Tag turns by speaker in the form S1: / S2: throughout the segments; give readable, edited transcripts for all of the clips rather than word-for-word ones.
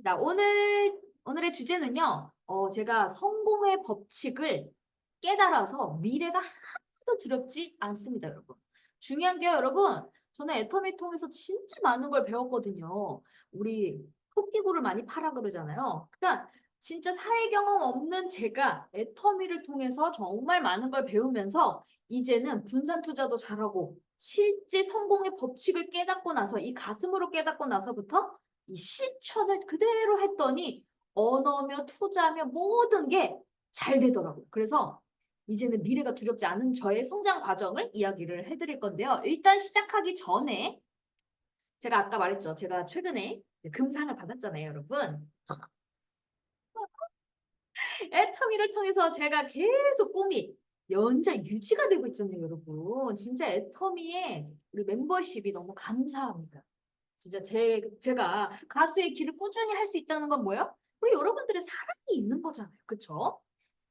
S1: 자, 오늘의 주제는요, 제가 성공의 법칙을 깨달아서 미래가 하나도 두렵지 않습니다, 여러분. 중요한 게요, 여러분. 저는 애터미 통해서 진짜 많은 걸 배웠거든요. 우리 토끼구를 많이 파라 그러잖아요. 그러니까 진짜 사회 경험 없는 제가 애터미를 통해서 정말 많은 걸 배우면서 이제는 분산 투자도 잘하고 실제 성공의 법칙을 깨닫고 나서 이 가슴으로 깨닫고 나서부터 이 실천을 그대로 했더니 언어며 투자며 모든 게 잘 되더라고요. 그래서 이제는 미래가 두렵지 않은 저의 성장 과정을 이야기를 해드릴 건데요. 일단 시작하기 전에 제가 아까 말했죠. 제가 최근에 금상을 받았잖아요, 여러분. 애터미를 통해서 제가 계속 꿈이 연장 유지가 되고 있잖아요, 여러분. 진짜 애터미의 우리 멤버십이 너무 감사합니다. 진짜 제가 가수의 길을 꾸준히 할 수 있다는 건 뭐예요? 우리 여러분들의 사랑이 있는 거잖아요. 그쵸?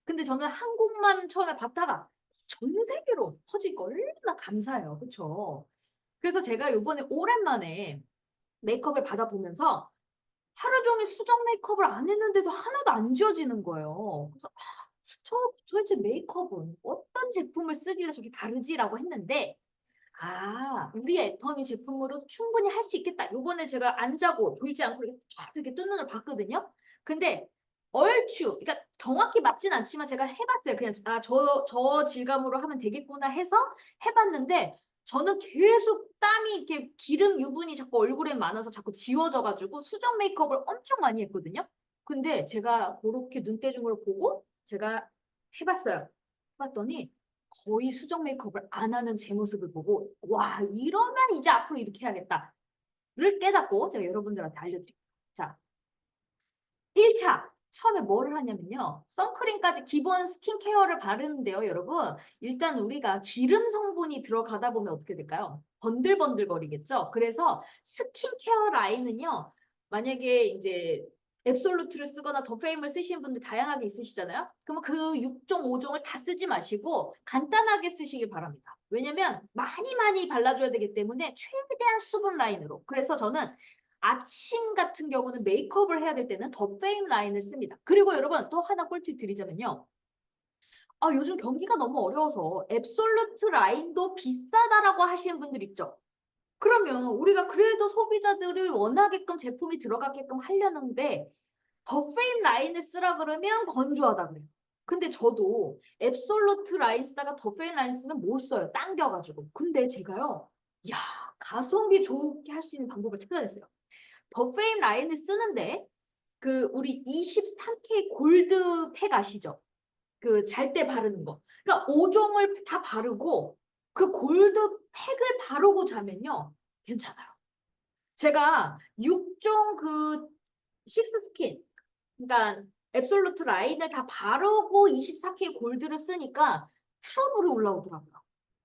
S1: 근데 저는 한국만 처음에 봤다가 전 세계로 퍼질 거 얼마나 감사해요. 그쵸? 그래서 제가 요번에 오랜만에 메이크업을 받아보면서 하루 종일 수정 메이크업을 안 했는데도 하나도 안 지워지는 거예요. 그래서 도대체 메이크업은 어떤 제품을 쓰길래 저렇게 다르지라고 했는데 우리 애터미 제품으로 충분히 할 수 있겠다. 요번에 제가 안 자고 졸지 않고 이렇게 뜬 눈을 봤거든요. 근데 얼추, 그러니까 정확히 맞진 않지만 제가 해봤어요. 그냥 저 질감으로 하면 되겠구나 해서 해봤는데 저는 계속 땀이 이렇게 기름 유분이 자꾸 얼굴에 많아서 자꾸 지워져가지고 수정 메이크업을 엄청 많이 했거든요. 근데 제가 그렇게 눈대중으로 보고 제가 해봤어요. 해봤더니 거의 수정 메이크업을 안 하는 제 모습을 보고 와 이러면 이제 앞으로 이렇게 해야겠다를 깨닫고 제가 여러분들한테 알려드릴게요. 자, 1차 처음에 뭐를 하냐면요. 선크림까지 기본 스킨케어를 바르는데요, 여러분. 일단 우리가 기름 성분이 들어가다 보면 어떻게 될까요? 번들번들거리겠죠? 그래서 스킨케어 라인은요. 만약에 이제 앱솔루트를 쓰거나 더페임을 쓰시는 분들 다양하게 있으시잖아요. 그러면 그 6종, 5종을 다 쓰지 마시고 간단하게 쓰시길 바랍니다. 왜냐면 많이 많이 발라줘야 되기 때문에 최대한 수분 라인으로. 그래서 저는 아침 같은 경우는 메이크업을 해야 될 때는 더 페임 라인을 씁니다. 그리고 여러분 또 하나 꿀팁 드리자면요. 요즘 경기가 너무 어려워서 앱솔루트 라인도 비싸다라고 하시는 분들 있죠. 그러면 우리가 그래도 소비자들을 원하게끔 제품이 들어가게끔 하려는데 더 페임 라인을 쓰라 그러면 건조하다 그래요. 근데 저도 앱솔루트 라인 쓰다가 더 페임 라인 쓰면 못 써요. 당겨가지고. 근데 제가요. 야 가성비 좋게 할 수 있는 방법을 찾아냈어요. 더 페임 라인을 쓰는데 그 우리 23K 골드 팩 아시죠? 그 잘 때 바르는 거. 그러니까 5종을 다 바르고 그 골드 팩을 바르고 자면요. 괜찮아요. 제가 6종 그 식스 스킨 그러니까 앱솔루트 라인을 다 바르고 24K 골드를 쓰니까 트러블이 올라오더라고요.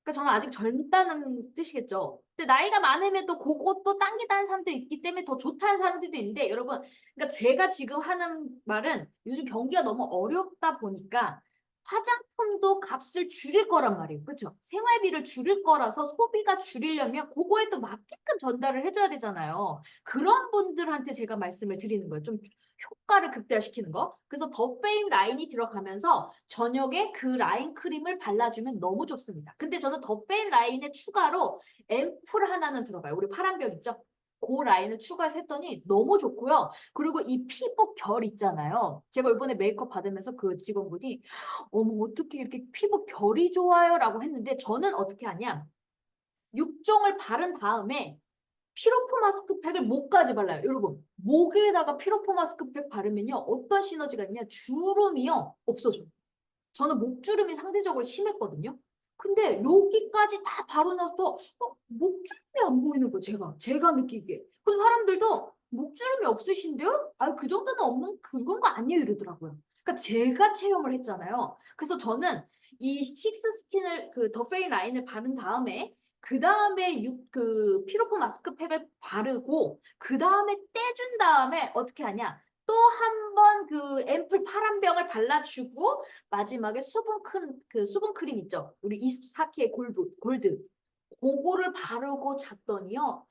S1: 그러니까 저는 아직 젊다는 뜻이겠죠. 근데 나이가 많으면 또 그것도 당기다는 사람도 있기 때문에 더 좋다는 사람들도 있는데 여러분, 그러니까 제가 지금 하는 말은 요즘 경기가 너무 어렵다 보니까 화장품도 값을 줄일 거란 말이에요. 그렇죠? 생활비를 줄일 거라서 소비가 줄이려면 그거에 또 맞게끔 전달을 해줘야 되잖아요. 그런 분들한테 제가 말씀을 드리는 거예요. 좀 효과를 극대화시키는 거. 그래서 더 페임 라인이 들어가면서 저녁에 그 라인 크림을 발라주면 너무 좋습니다. 근데 저는 더 페임 라인에 추가로 앰플 하나는 들어가요. 우리 파란병 있죠? 그 라인을 추가해서 했더니 너무 좋고요. 그리고 이 피부 결 있잖아요. 제가 이번에 메이크업 받으면서 그 직원분이 어머 어떻게 이렇게 피부 결이 좋아요? 라고 했는데 저는 어떻게 하냐. 육종을 바른 다음에 피로포 마스크팩을 목까지 발라요. 여러분, 목에다가 피로포 마스크팩 바르면요. 어떤 시너지가 있냐? 주름이요. 없어져요. 저는 목주름이 상대적으로 심했거든요. 근데 여기까지 다 바르고 나서 목주름이 안 보이는 거예요. 제가 느끼기에. 그래서 사람들도 목주름이 없으신데요? 그 정도는 없는 그건 거 아니에요 이러더라고요. 그러니까 제가 체험을 했잖아요. 그래서 저는 이 식스 스킨을 그 더 페이 라인을 바른 다음에 그 다음에 그 피로포 마스크팩을 바르고 그 다음에 떼준 다음에 어떻게 하냐? 또 한 번 그 앰플 파란병을 발라주고 마지막에 수분 크림 있죠? 우리 24K 골드. 그거를 바르고 잤더니요.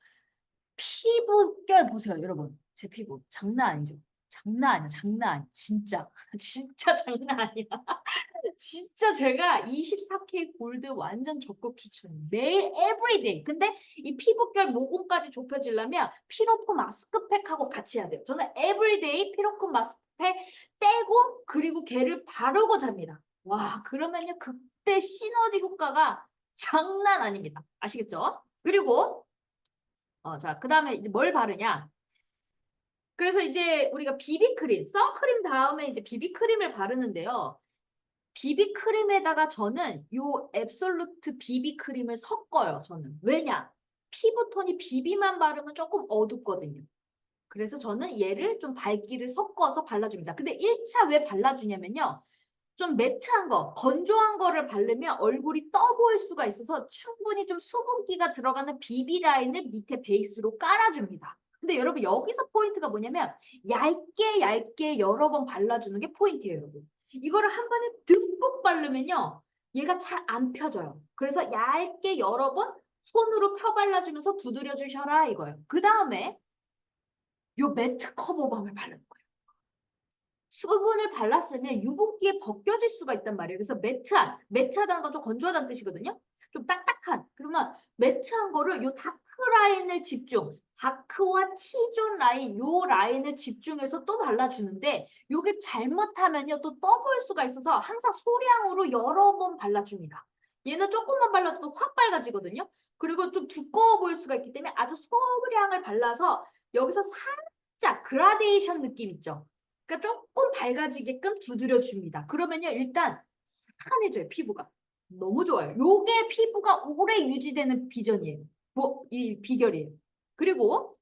S1: 피부결 보세요, 여러분. 제 피부 장난 아니죠? 장난 아니야, 장난 아니야. 진짜 진짜 장난 아니야. 진짜 제가 24K 골드 완전 적극 추천해요. 매일 에브리데이. 근데 이 피부결 모공까지 좁혀지려면 피로코 마스크팩하고 같이 해야 돼요. 저는 에브리데이 피로코 마스크팩 떼고 그리고 걔를 바르고 잡니다. 와, 그러면요 그때 시너지 효과가 장난 아닙니다. 아시겠죠? 그리고 자, 그다음에 이제 뭘 바르냐? 그래서 이제 우리가 비비크림, 선크림 다음에 이제 비비크림을 바르는데요. 비비크림에다가 저는 요 앱솔루트 비비크림을 섞어요, 저는. 왜냐? 피부톤이 비비만 바르면 조금 어둡거든요. 그래서 저는 얘를 좀 밝기를 섞어서 발라줍니다. 근데 1차 왜 발라주냐면요. 좀 매트한 거, 건조한 거를 바르면 얼굴이 떠 보일 수가 있어서 충분히 좀 수분기가 들어가는 비비 라인을 밑에 베이스로 깔아줍니다. 근데 여러분 여기서 포인트가 뭐냐면 얇게 얇게 여러 번 발라주는 게 포인트예요, 여러분. 이거를 한 번에 듬뿍 바르면요. 얘가 잘 안 펴져요. 그래서 얇게 여러 번 손으로 펴 발라주면서 두드려 주셔라 이거예요. 그 다음에 요 매트 커버밤을 바르는 거예요. 수분을 발랐으면 유분기에 벗겨질 수가 있단 말이에요. 그래서 매트하다는 건 좀 건조하다는 뜻이거든요. 좀 딱딱한. 그러면 매트한 거를 요 다크 라인을 집중. 다크와 T존 라인, 요 라인을 집중해서 또 발라주는데 요게 잘못하면요 또 떠볼 수가 있어서 항상 소량으로 여러 번 발라줍니다. 얘는 조금만 발라도 확 밝아지거든요. 그리고 좀 두꺼워 보일 수가 있기 때문에 아주 소량을 발라서 여기서 살짝 그라데이션 느낌 있죠. 그러니까 조금 밝아지게끔 두드려줍니다. 그러면요, 일단 환해져요, 피부가. 너무 좋아요. 요게 피부가 오래 유지되는 비전이에요. 이 비결이에요. 그리고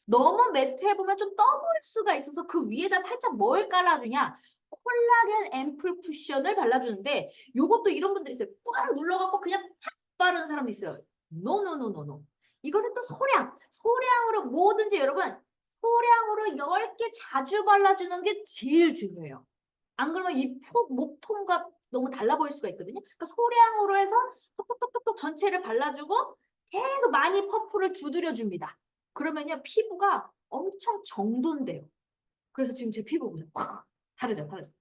S1: 너무 매트해보면 좀 떠보일 수가 있어서 그 위에다 살짝 뭘 깔아주냐? 콜라겐 앰플 쿠션을 발라주는데 요것도 이런 분들이 있어요. 꽉 눌러갖고 그냥 탁 바르는 사람도 있어요. 노노노노노. 이거는 또 소량으로 뭐든지 여러분 소량으로 10개 자주 발라주는 게 제일 중요해요. 안 그러면 이 목통과 너무 달라 보일 수가 있거든요. 그러니까 소량으로 해서 톡톡톡톡 전체를 발라주고 계속 많이 퍼프를 두드려줍니다. 그러면요 피부가 엄청 정돈돼요. 그래서 지금 제 피부 보세요. 다르죠, 다르죠.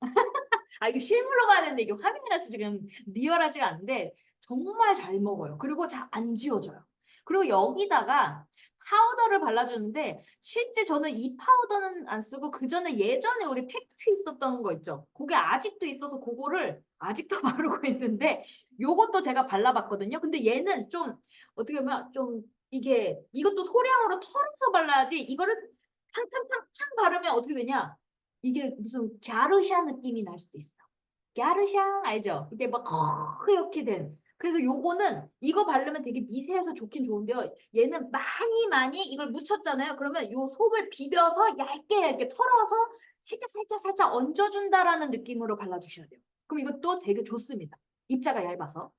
S1: 아 이거 실물로 봐야 되는데 이게 화면이라서 지금 리얼하지가 않은데 정말 잘 먹어요. 그리고 잘 안 지워져요. 그리고 여기다가 파우더를 발라주는데 실제 저는 이 파우더는 안 쓰고 그 전에 예전에 우리 팩트 있었던 거 있죠. 그게 아직도 있어서 그거를 아직도 바르고 있는데 요것도 제가 발라봤거든요. 근데 얘는 좀 어떻게 보면 좀 이것도 소량으로 털어서 발라야지 이거를 탕탕탕탕 바르면 어떻게 되냐? 이게 무슨 갸르샤 느낌이 날 수도 있어. 갸르샹 알죠? 이게 막 이렇게 된. 그래서 요거는 이거 바르면 되게 미세해서 좋긴 좋은데요. 얘는 많이 이걸 묻혔잖아요. 그러면 요 속을 비벼서 얇게 털어서 살짝 얹어준다라는 느낌으로 발라주셔야 돼요. 그럼 이것도 되게 좋습니다. 입자가 얇아서.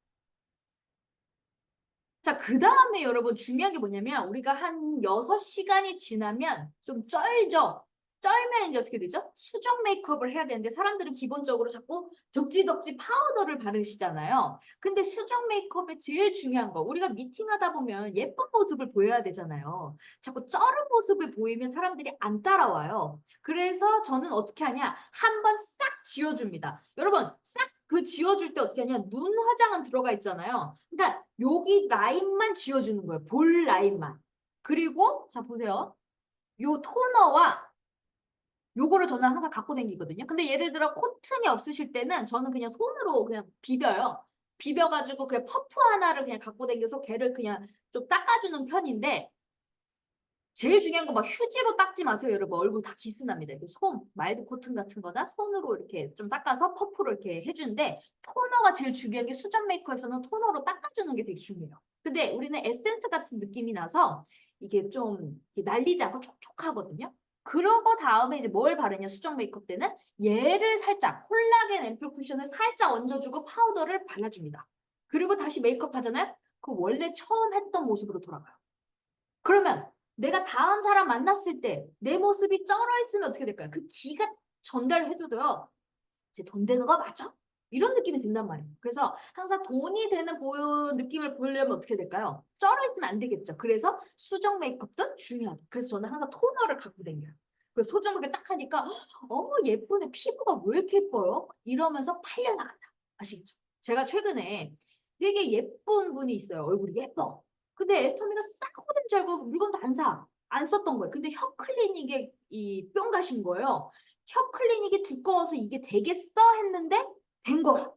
S1: 자, 그 다음에 여러분 중요한 게 뭐냐면 우리가 한 6시간이 지나면 좀 쩔죠? 쩔면 이제 어떻게 되죠? 수정 메이크업을 해야 되는데 사람들은 기본적으로 자꾸 덕지덕지 파우더를 바르시잖아요. 근데 수정 메이크업의 제일 중요한 거 우리가 미팅하다 보면 예쁜 모습을 보여야 되잖아요. 자꾸 쩔은 모습을 보이면 사람들이 안 따라와요. 그래서 저는 어떻게 하냐? 한번 싹 지워줍니다. 여러분 싹 그 지워줄 때 어떻게 하냐? 눈 화장은 들어가 있잖아요. 그러니까 여기 라인만 지워주는 거예요. 볼 라인만. 그리고 자 보세요. 요 토너와 요거를 저는 항상 갖고 다니거든요. 근데 예를 들어 코튼이 없으실 때는 저는 그냥 손으로 그냥 비벼요. 비벼가지고 그냥 퍼프 하나를 그냥 갖고 다녀서 걔를 그냥 좀 닦아주는 편인데 제일 중요한 거 막 휴지로 닦지 마세요, 여러분. 얼굴 다 기스납니다. 이렇게 마일드 코튼 같은 거나 손으로 이렇게 좀 닦아서 퍼프로 이렇게 해주는데 토너가 제일 중요한 게 수정 메이크업에서는 토너로 닦아주는 게 되게 중요해요. 근데 우리는 에센스 같은 느낌이 나서 이게 좀 날리지 않고 촉촉하거든요. 그러고 다음에 이제 뭘 바르냐, 수정 메이크업 때는 얘를 살짝 콜라겐 앰플 쿠션을 살짝 얹어주고 파우더를 발라줍니다. 그리고 다시 메이크업 하잖아요? 그 원래 처음 했던 모습으로 돌아가요. 그러면 내가 다음 사람 만났을 때 내 모습이 쩔어 있으면 어떻게 될까요? 그 기가 전달을 해줘도요. 쟤 돈 되는 거 맞아? 이런 느낌이 든단 말이에요. 그래서 항상 돈이 되는 느낌을 보려면 어떻게 될까요? 쩔어있으면 안 되겠죠. 그래서 수정 메이크업도 중요하다. 그래서 저는 항상 토너를 갖고 다녀요. 그래서 소정을 이렇게 딱 하니까 어머 예쁘네. 피부가 왜 이렇게 예뻐요? 이러면서 팔려나간다. 아시겠죠? 제가 최근에 되게 예쁜 분이 있어요. 얼굴이 예뻐. 근데 애터미가 싸구려인 줄 알고 물건도 안 사. 안 썼던 거예요. 근데 혀 클리닉에 이 뿅 가신 거예요. 혀 클리닉이 두꺼워서 이게 되겠어 했는데 된 거야.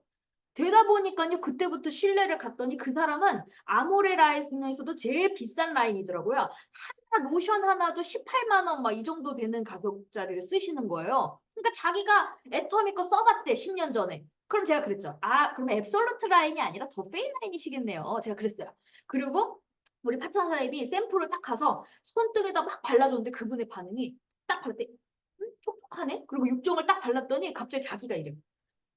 S1: 되다 보니까요. 그때부터 신뢰를 갔더니 그 사람은 아모레 라인에서도 제일 비싼 라인이더라고요. 하나 로션 하나도 18만 원 막 이 정도 되는 가격짜리를 쓰시는 거예요. 그러니까 자기가 애터미 거 써봤대 10년 전에. 그럼 제가 그랬죠. 아 그럼 앱솔루트 라인이 아니라 더 페인 라인이시겠네요. 제가 그랬어요. 그리고 우리 파트너사님이 샘플을 딱 가서 손등에다 막 발라줬는데 그분의 반응이 딱 발랐더니 촉촉하네? 그리고 육종을 딱 발랐더니 갑자기 자기가 이래.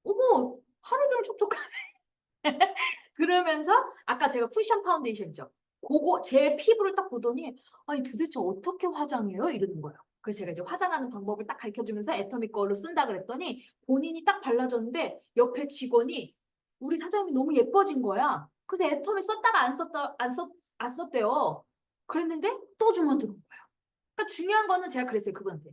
S1: 어머 하루 종일 촉촉하네. 그러면서 아까 제가 쿠션 파운데이션 있죠. 그거 제 피부를 딱 보더니 아니 도대체 어떻게 화장해요? 이러는 거예요. 그래서 제가 이제 화장하는 방법을 딱 가르쳐주면서 애터미 걸로 쓴다 그랬더니 본인이 딱 발라줬는데 옆에 직원이 우리 사장님이 너무 예뻐진 거야. 그래서 애터미 썼다가 안 썼대요. 그랬는데 또 주문 들어온 거예요. 그러니까 중요한 거는 제가 그랬어요 그분한테.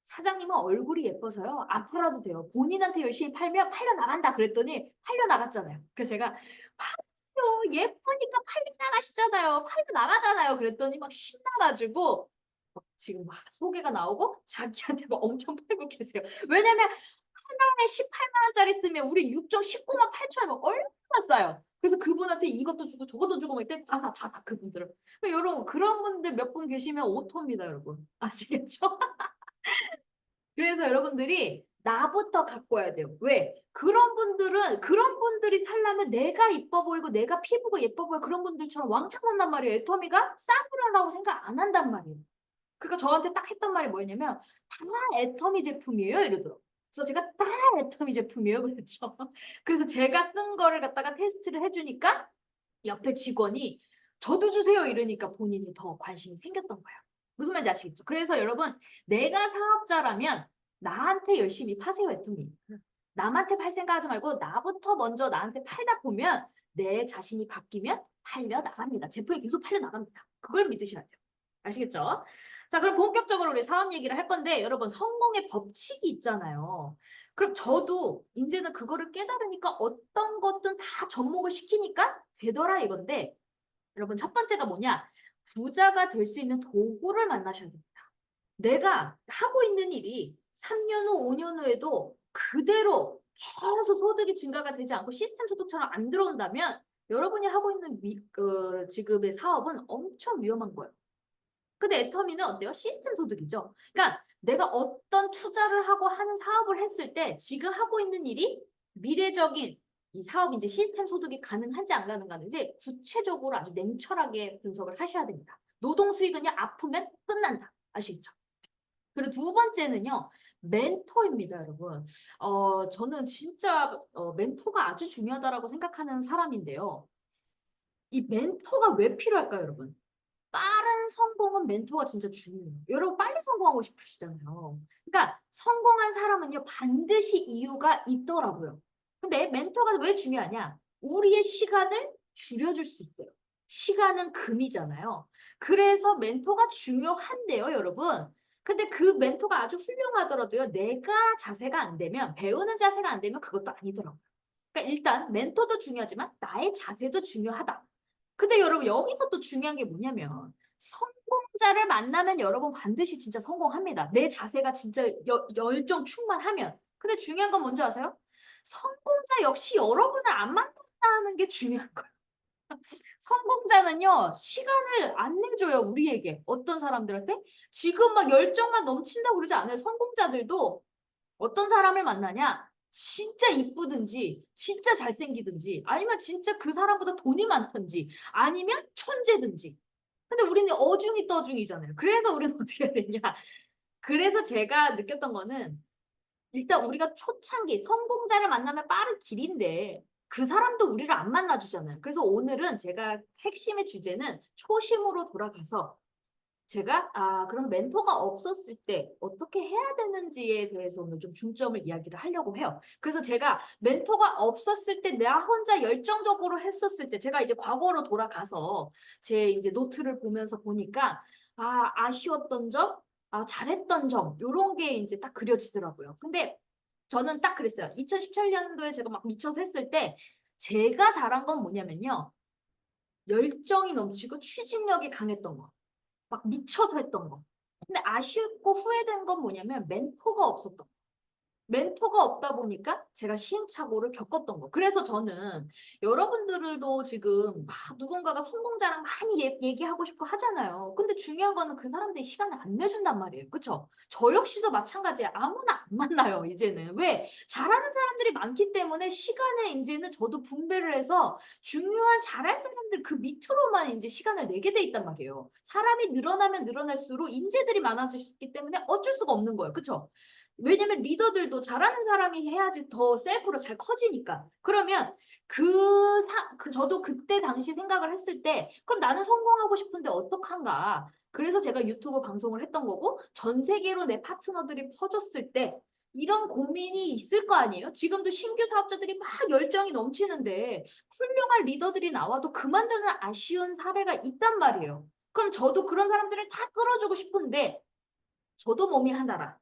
S1: 사장님은 얼굴이 예뻐서요. 안 팔아도 돼요. 본인한테 열심히 팔면 팔려 나간다 그랬더니 팔려 나갔잖아요. 그래서 제가 팔았어요. 예쁘니까 팔려 나가시잖아요. 팔려 나가잖아요. 그랬더니 막 신나가지고 지금 막 소개가 나오고 자기한테 막 엄청 팔고 계세요. 왜냐면 하나에 18만 원짜리 쓰면 우리 6종 19만 8천 원 얼마나 싸요. 그래서 그분한테 이것도 주고 저것도 주고 막 이때 다 사 그분들은. 여러분 그런 분들 몇 분 계시면 오토입니다 여러분. 아시겠죠? 그래서 여러분들이 나부터 갖고 와야 돼요. 왜? 그런 분들이 살려면 내가 이뻐 보이고 내가 피부가 예뻐 보여 그런 분들처럼 왕창 난단 말이에요. 애터미가 싸구려라고 생각 안 한단 말이에요. 그러니까 저한테 딱 했던 말이 뭐였냐면 다 애터미 제품이에요 이러더라고요. 그래서 제가 다 애터미 제품이에요 그랬죠. 그래서 제가 쓴 거를 갖다가 테스트를 해주니까 옆에 직원이 저도 주세요 이러니까 본인이 더 관심이 생겼던 거예요. 무슨 말인지 아시겠죠? 그래서 여러분 내가 사업자라면 나한테 열심히 파세요 애터미. 남한테 팔 생각하지 말고 나부터 먼저 나한테 팔다 보면 내 자신이 바뀌면 팔려 나갑니다. 제품이 계속 팔려 나갑니다. 그걸 믿으셔야 돼요. 아시겠죠? 자, 그럼 본격적으로 우리 사업 얘기를 할 건데 여러분 성공의 법칙이 있잖아요. 그럼 저도 이제는 그거를 깨달으니까 어떤 것든 다 접목을 시키니까 되더라 이건데 여러분 첫 번째가 뭐냐? 부자가 될 수 있는 도구를 만나셔야 됩니다. 내가 하고 있는 일이 3년 후, 5년 후에도 그대로 계속 소득이 증가가 되지 않고 시스템 소득처럼 안 들어온다면 여러분이 하고 있는 지금의 사업은 엄청 위험한 거예요. 근데 애터미는 어때요? 시스템 소득이죠. 그러니까 내가 어떤 투자를 하고 하는 사업을 했을 때 지금 하고 있는 일이 미래적인 이 사업이 이제 시스템 소득이 가능한지 안 가능한지 구체적으로 아주 냉철하게 분석을 하셔야 됩니다. 노동 수익은요, 아프면 끝난다. 아시겠죠? 그리고 두 번째는요, 멘토입니다, 여러분. 저는 진짜 멘토가 아주 중요하다고 생각하는 사람인데요. 이 멘토가 왜 필요할까요, 여러분? 빠른 성공은 멘토가 진짜 중요해요. 여러분 빨리 성공하고 싶으시잖아요. 그러니까 성공한 사람은요 반드시 이유가 있더라고요. 근데 멘토가 왜 중요하냐? 우리의 시간을 줄여줄 수 있어요. 시간은 금이잖아요. 그래서 멘토가 중요한데요, 여러분. 근데 그 멘토가 아주 훌륭하더라도요. 내가 자세가 안 되면 배우는 자세가 안 되면 그것도 아니더라고요. 그러니까 일단 멘토도 중요하지만 나의 자세도 중요하다. 근데 여러분 여기서 또 중요한 게 뭐냐면 성공자를 만나면 여러분 반드시 진짜 성공합니다. 내 자세가 진짜 열정 충만하면. 근데 중요한 건 뭔지 아세요? 성공자 역시 여러분을 안 만난다는 게 중요한 거예요. 성공자는요 시간을 안 내줘요 우리에게. 어떤 사람들한테? 지금 막 열정만 넘친다고 그러지 않아요. 성공자들도 어떤 사람을 만나냐? 진짜 이쁘든지, 진짜 잘생기든지, 아니면 진짜 그 사람보다 돈이 많든지, 아니면 천재든지. 근데 우리는 어중이 떠중이잖아요. 그래서 우리는 어떻게 해야 되냐? 그래서 제가 느꼈던 거는 일단 우리가 초창기 성공자를 만나면 빠른 길인데 그 사람도 우리를 안 만나주잖아요. 그래서 오늘은 제가 핵심의 주제는 초심으로 돌아가서 제가 그럼 멘토가 없었을 때 어떻게 해야 되는지에 대해서 오늘 좀 중점을 이야기를 하려고 해요. 그래서 제가 멘토가 없었을 때 나 혼자 열정적으로 했었을 때 제가 이제 과거로 돌아가서 제 이제 노트를 보면서 보니까 아쉬웠던 점, 잘했던 점 요런 게 이제 딱 그려지더라고요. 근데 저는 딱 그랬어요. 2017년도에 제가 막 미쳐서 했을 때 제가 잘한 건 뭐냐면요. 열정이 넘치고 추진력이 강했던 거. 막 미쳐서 했던 거. 근데 아쉽고 후회된 건 뭐냐면 멘토가 없었던 거. 멘토가 없다 보니까 제가 시행착오를 겪었던 거. 그래서 저는 여러분들도 지금 누군가가 성공자랑 많이 얘기하고 싶고 하잖아요. 근데 중요한 거는 그 사람들이 시간을 안 내준단 말이에요. 그쵸? 저 역시도 마찬가지예요. 아무나 안 만나요, 이제는. 왜? 잘하는 사람들이 많기 때문에 시간을 이제는 저도 분배를 해서 중요한 잘할 사람들 그 밑으로만 이제 시간을 내게 돼 있단 말이에요. 사람이 늘어나면 늘어날수록 인재들이 많아질 수 있기 때문에 어쩔 수가 없는 거예요. 그쵸? 왜냐면 리더들도 잘하는 사람이 해야지 더 셀프로 잘 커지니까. 그러면 저도 그때 당시 생각을 했을 때, 그럼 나는 성공하고 싶은데 어떡한가. 그래서 제가 유튜브 방송을 했던 거고, 전 세계로 내 파트너들이 퍼졌을 때, 이런 고민이 있을 거 아니에요? 지금도 신규 사업자들이 막 열정이 넘치는데, 훌륭한 리더들이 나와도 그만두는 아쉬운 사례가 있단 말이에요. 그럼 저도 그런 사람들을 다 끌어주고 싶은데, 저도 몸이 하나라.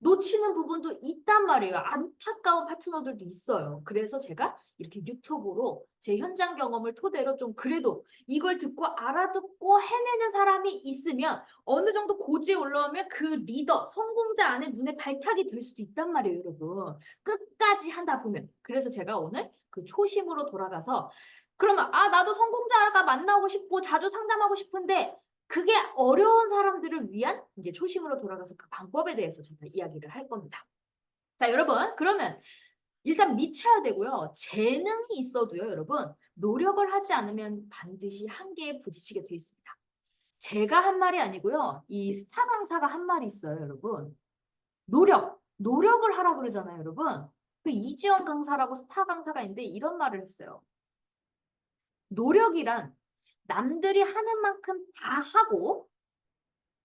S1: 놓치는 부분도 있단 말이에요. 안타까운 파트너들도 있어요. 그래서 제가 이렇게 유튜브로 제 현장 경험을 토대로 좀 그래도 이걸 듣고 알아듣고 해내는 사람이 있으면 어느 정도 고지에 올라오면 그 리더, 성공자 안에 눈에 발탁이 될 수도 있단 말이에요, 여러분. 끝까지 하다 보면. 그래서 제가 오늘 그 초심으로 돌아가서 그러면 나도 성공자가 만나고 싶고 자주 상담하고 싶은데 그게 어려운 사람들을 위한 이제 초심으로 돌아가서 그 방법에 대해서 제가 이야기를 할 겁니다. 자, 여러분, 그러면 일단 미쳐야 되고요. 재능이 있어도요, 여러분, 노력을 하지 않으면 반드시 한계에 부딪히게 돼 있습니다. 제가 한 말이 아니고요. 이 스타 강사가 한 말이 있어요, 여러분. 노력을 하라 그러잖아요, 여러분. 그 이지원 강사라고 스타 강사가 있는데 이런 말을 했어요. 노력이란 남들이 하는 만큼 다 하고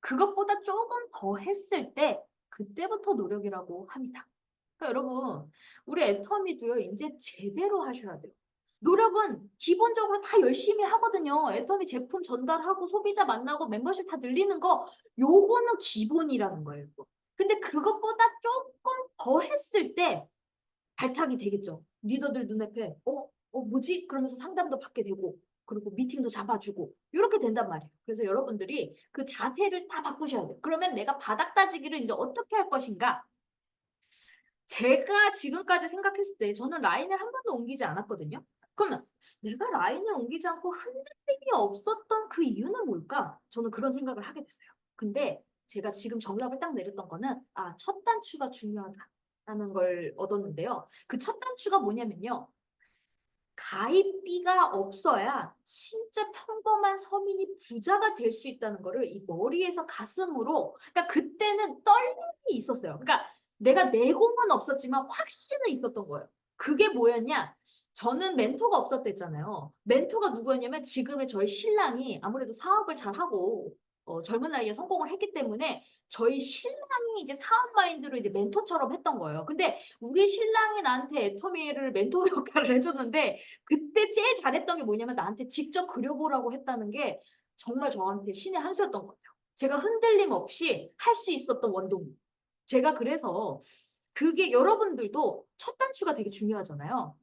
S1: 그것보다 조금 더 했을 때 그때부터 노력이라고 합니다. 그러니까 여러분 우리 애터미도요 이제 제대로 하셔야 돼요. 노력은 기본적으로 다 열심히 하거든요. 애터미 제품 전달하고 소비자 만나고 멤버십 다 늘리는 거 요거는 기본이라는 거예요. 근데 그것보다 조금 더 했을 때 발탁이 되겠죠. 리더들 눈앞에 뭐지? 그러면서 상담도 받게 되고 그리고 미팅도 잡아주고 이렇게 된단 말이에요. 그래서 여러분들이 그 자세를 다 바꾸셔야 돼요. 그러면 내가 바닥 따지기를 이제 어떻게 할 것인가? 제가 지금까지 생각했을 때 저는 라인을 한 번도 옮기지 않았거든요. 그러면 내가 라인을 옮기지 않고 흔들림이 없었던 그 이유는 뭘까? 저는 그런 생각을 하게 됐어요. 근데 제가 지금 정답을 딱 내렸던 거는 첫 단추가 중요하다라는 걸 얻었는데요. 그 첫 단추가 뭐냐면요. 가입비가 없어야 진짜 평범한 서민이 부자가 될 수 있다는 거를 이 머리에서 가슴으로 그러니까 그때는 떨림이 있었어요. 그러니까 내가 내공은 없었지만 확신은 있었던 거예요. 그게 뭐였냐? 저는 멘토가 없었댔잖아요. 멘토가 누구였냐면 지금의 저희 신랑이 아무래도 사업을 잘하고 젊은 나이에 성공을 했기 때문에 저희 신랑이 이제 사업 마인드로 이제 멘토처럼 했던 거예요. 근데 우리 신랑이 나한테 애터미를 멘토 역할을 해줬는데 그때 제일 잘했던 게 뭐냐면 나한테 직접 그려보라고 했다는 게 정말 저한테 신의 한 수였던 것 같아요. 제가 흔들림 없이 할 수 있었던 원동력. 제가 그래서 그게 여러분들도 첫 단추가 되게 중요하잖아요.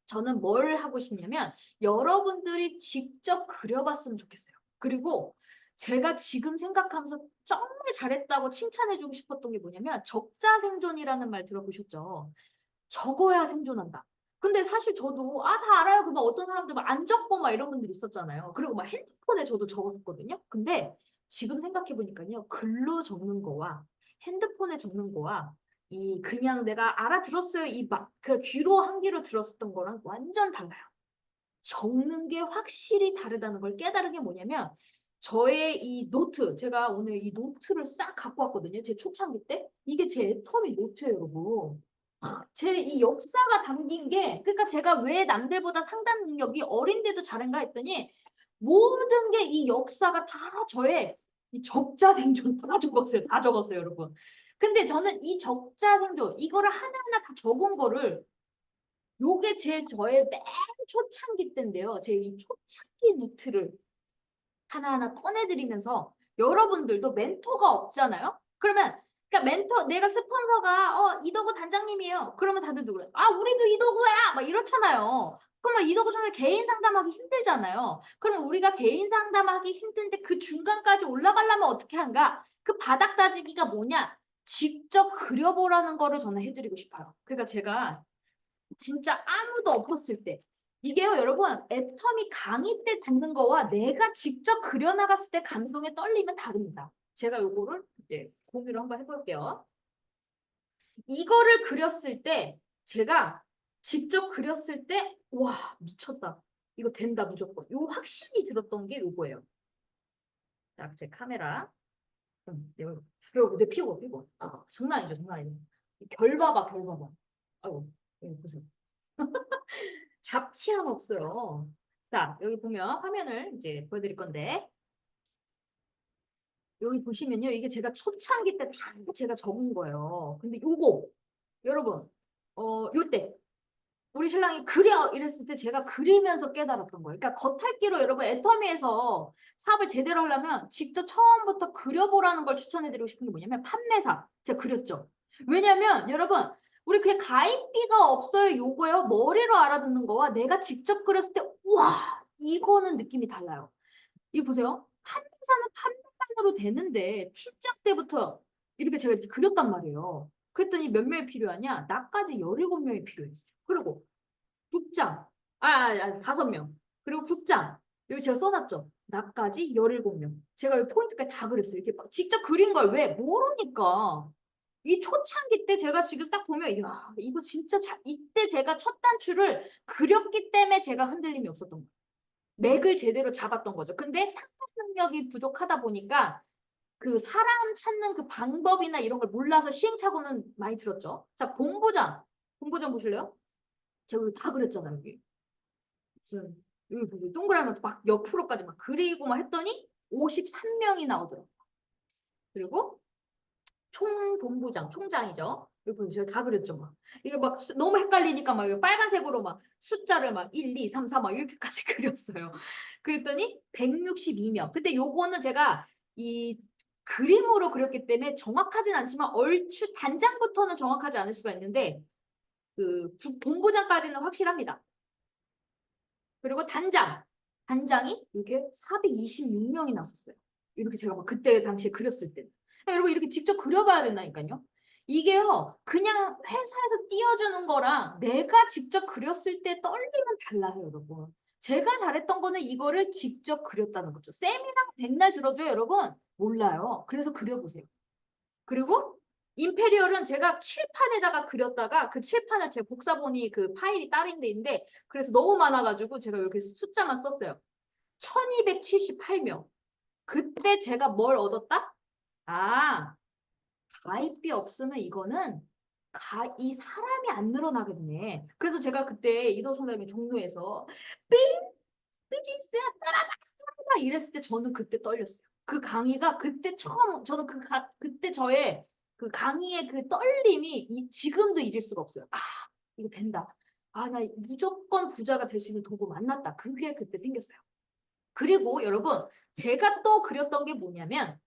S1: 저는 뭘 하고 싶냐면 여러분들이 직접 그려봤으면 좋겠어요. 그리고 제가 지금 생각하면서 정말 잘했다고 칭찬해주고 싶었던 게 뭐냐면 적자생존이라는 말 들어보셨죠? 적어야 생존한다. 근데 사실 저도 다 알아요. 그막 어떤 사람들 막 안 적고 막 이런 분들 있었잖아요. 그리고 막 핸드폰에 저도 적었거든요. 근데 지금 생각해 보니까요. 글로 적는 거와 핸드폰에 적는 거와 이 그냥 내가 알아들었어요. 이 막 그 귀로 한 귀로 들었었던 거랑 완전 달라요. 적는 게 확실히 다르다는 걸 깨달은 게 뭐냐면 저의 이 노트 제가 오늘 이 노트를 싹 갖고 왔거든요. 제 초창기 때 이게 제 애터미 노트예요, 여러분. 제 이 역사가 담긴 게 그러니까 제가 왜 남들보다 상담 능력이 어린데도 잘한가 했더니 모든 게 이 역사가 다 저의 이 적자 생존 다 적었어요. 다 적었어요, 여러분. 근데 저는 이 적자 생존 이거를 하나하나 다 적은 거를 요게 저의 맨 초창기 때인데요. 제 이 초창기 노트를 하나하나 꺼내드리면서 여러분들도 멘토가 없잖아요. 그러면 그러니까 멘토 내가 스폰서가 이덕우 단장님이에요. 그러면 다들 누구래? 아 우리도 이덕우야. 막 이렇잖아요. 그러면 이덕우 전에 개인 상담하기 힘들잖아요. 그러면 우리가 개인 상담하기 힘든데 그 중간까지 올라가려면 어떻게 한가? 그 바닥 다지기가 뭐냐? 직접 그려보라는 거를 저는 해드리고 싶어요. 그러니까 제가 진짜 아무도 없었을 때 이게요 여러분 애터미 강의 때 듣는 거와 내가 직접 그려나갔을 때 감동의 떨림은 다릅니다. 제가 요거를 이제 공유를 한번 해볼게요. 이거를 그렸을 때 제가 직접 그렸을 때 와 미쳤다. 이거 된다 무조건. 요 확신이 들었던 게 요거예요. 자, 제 카메라. 내 피고. 장난 아니죠, 장난 아니죠. 결 봐봐, 결 봐봐. 아이고, 여기 보세요. 잡티함 없어요. 자, 여기 보면 화면을 이제 보여드릴 건데, 여기 보시면요. 이게 제가 초창기 때 다 제가 적은 거예요. 근데 요거, 여러분, 요때, 우리 신랑이 그려! 이랬을 때 제가 그리면서 깨달았던 거예요. 그러니까 겉핥기로 여러분, 애터미에서 사업을 제대로 하려면 직접 처음부터 그려보라는 걸 추천해드리고 싶은 게 뭐냐면, 판매사. 제가 그렸죠. 왜냐면, 여러분, 우리 그냥 가입비가 없어요. 요거요. 머리로 알아듣는 거와 내가 직접 그렸을 때, 와, 이거는 느낌이 달라요. 이거 보세요. 판매사는 판매만으로 되는데 팀장 때부터 이렇게 제가 이렇게 그렸단 말이에요. 그랬더니 몇 명이 필요하냐? 나까지 17명이 필요해. 그리고 국장. 5명. 그리고 국장. 여기 제가 써놨죠. 나까지 17명. 제가 이 포인트까지 다 그렸어요. 이렇게 직접 그린 걸 왜? 모르니까. 이 초창기 때 제가 지금 딱 보면 야 이거 진짜 이때 제가 첫 단추를 그렸기 때문에 제가 흔들림이 없었던 거예요. 맥을 제대로 잡았던 거죠. 근데 상상 능력이 부족하다 보니까 그 사람 찾는 그 방법이나 이런 걸 몰라서 시행착오는 많이 들었죠. 자, 본부장 보실래요? 제가 여기 다 그렸잖아요, 여기. 무슨 여기 보고 동그라미 막 옆으로까지 막 그리고 막 했더니 53명이 나오더라고요. 그리고 총본부장, 총장이죠. 여기 보세요. 제가 다 그렸죠, 막. 이게 막 너무 헷갈리니까 막 빨간색으로 막 숫자를 막 1, 2, 3, 4 막 이렇게까지 그렸어요. 그랬더니 162명. 근데 요거는 제가 이 그림으로 그렸기 때문에 정확하진 않지만 얼추 단장부터는 정확하지 않을 수가 있는데 그 본부장까지는 확실합니다. 그리고 단장이 이렇게 426명이 났었어요. 이렇게 제가 막 그때 당시에 그렸을 때. 여러분 이렇게 직접 그려봐야 된다니까요. 이게요 그냥 회사에서 띄워주는 거랑 내가 직접 그렸을 때 떨림은 달라요, 여러분. 제가 잘했던 거는 이거를 직접 그렸다는 거죠. 세미나 백날 들어도 여러분 몰라요. 그래서 그려보세요. 그리고 임페리얼은 제가 칠판에다가 그렸다가 그 칠판을 제 복사본이 그 파일이 다른 데 있는데 그래서 너무 많아가지고 제가 이렇게 숫자만 썼어요. 1278명. 그때 제가 뭘 얻었다? 아, 가입비 없으면 이거는 이 사람이 안 늘어나겠네. 그래서 제가 그때 이도 선생님이 종로에서 삥! 비즈니스야 따라다! 이랬을 때 저는 그때 떨렸어요. 그 강의가 그때 처음 저는 그때 저의 그 강의의 그 떨림이 지금도 잊을 수가 없어요. 아 이거 된다. 아 나 무조건 부자가 될 수 있는 도구 만났다. 그게 그때 생겼어요. 그리고 여러분 제가 또 그렸던 게 뭐냐면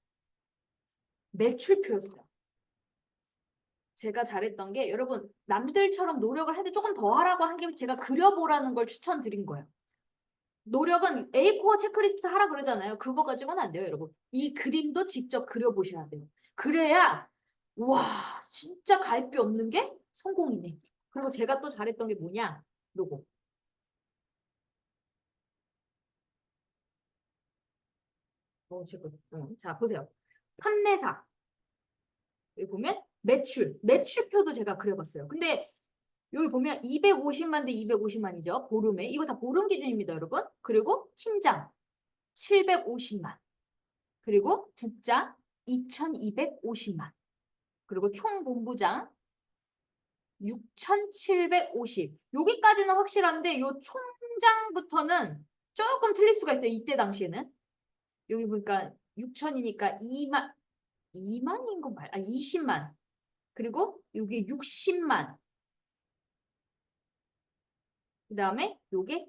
S1: 매출표였어요. 제가 잘했던 게 여러분 남들처럼 노력을 해도 조금 더 하라고 한 게 제가 그려보라는 걸 추천드린 거예요. 노력은 A코어 체크리스트 하라 그러잖아요. 그거 가지고는 안 돼요, 여러분. 이 그림도 직접 그려보셔야 돼요. 그래야 와 진짜 가입비 없는 게 성공이네. 그리고 제가 또 잘했던 게 뭐냐? 요거. 자 보세요. 판매사. 여기 보면 매출표도 제가 그려봤어요. 근데 여기 보면 250만 대 250만이죠. 보름에. 이거 다 보름 기준입니다, 여러분. 그리고 팀장 750만. 그리고 국장 2250만. 그리고 총본부장 6,750. 여기까지는 확실한데 요 총장부터는 조금 틀릴 수가 있어요. 이때 당시에는. 여기 보니까 6천이니까 2만인 거 말, 20만. 그리고 여기 60만. 그 다음에 요게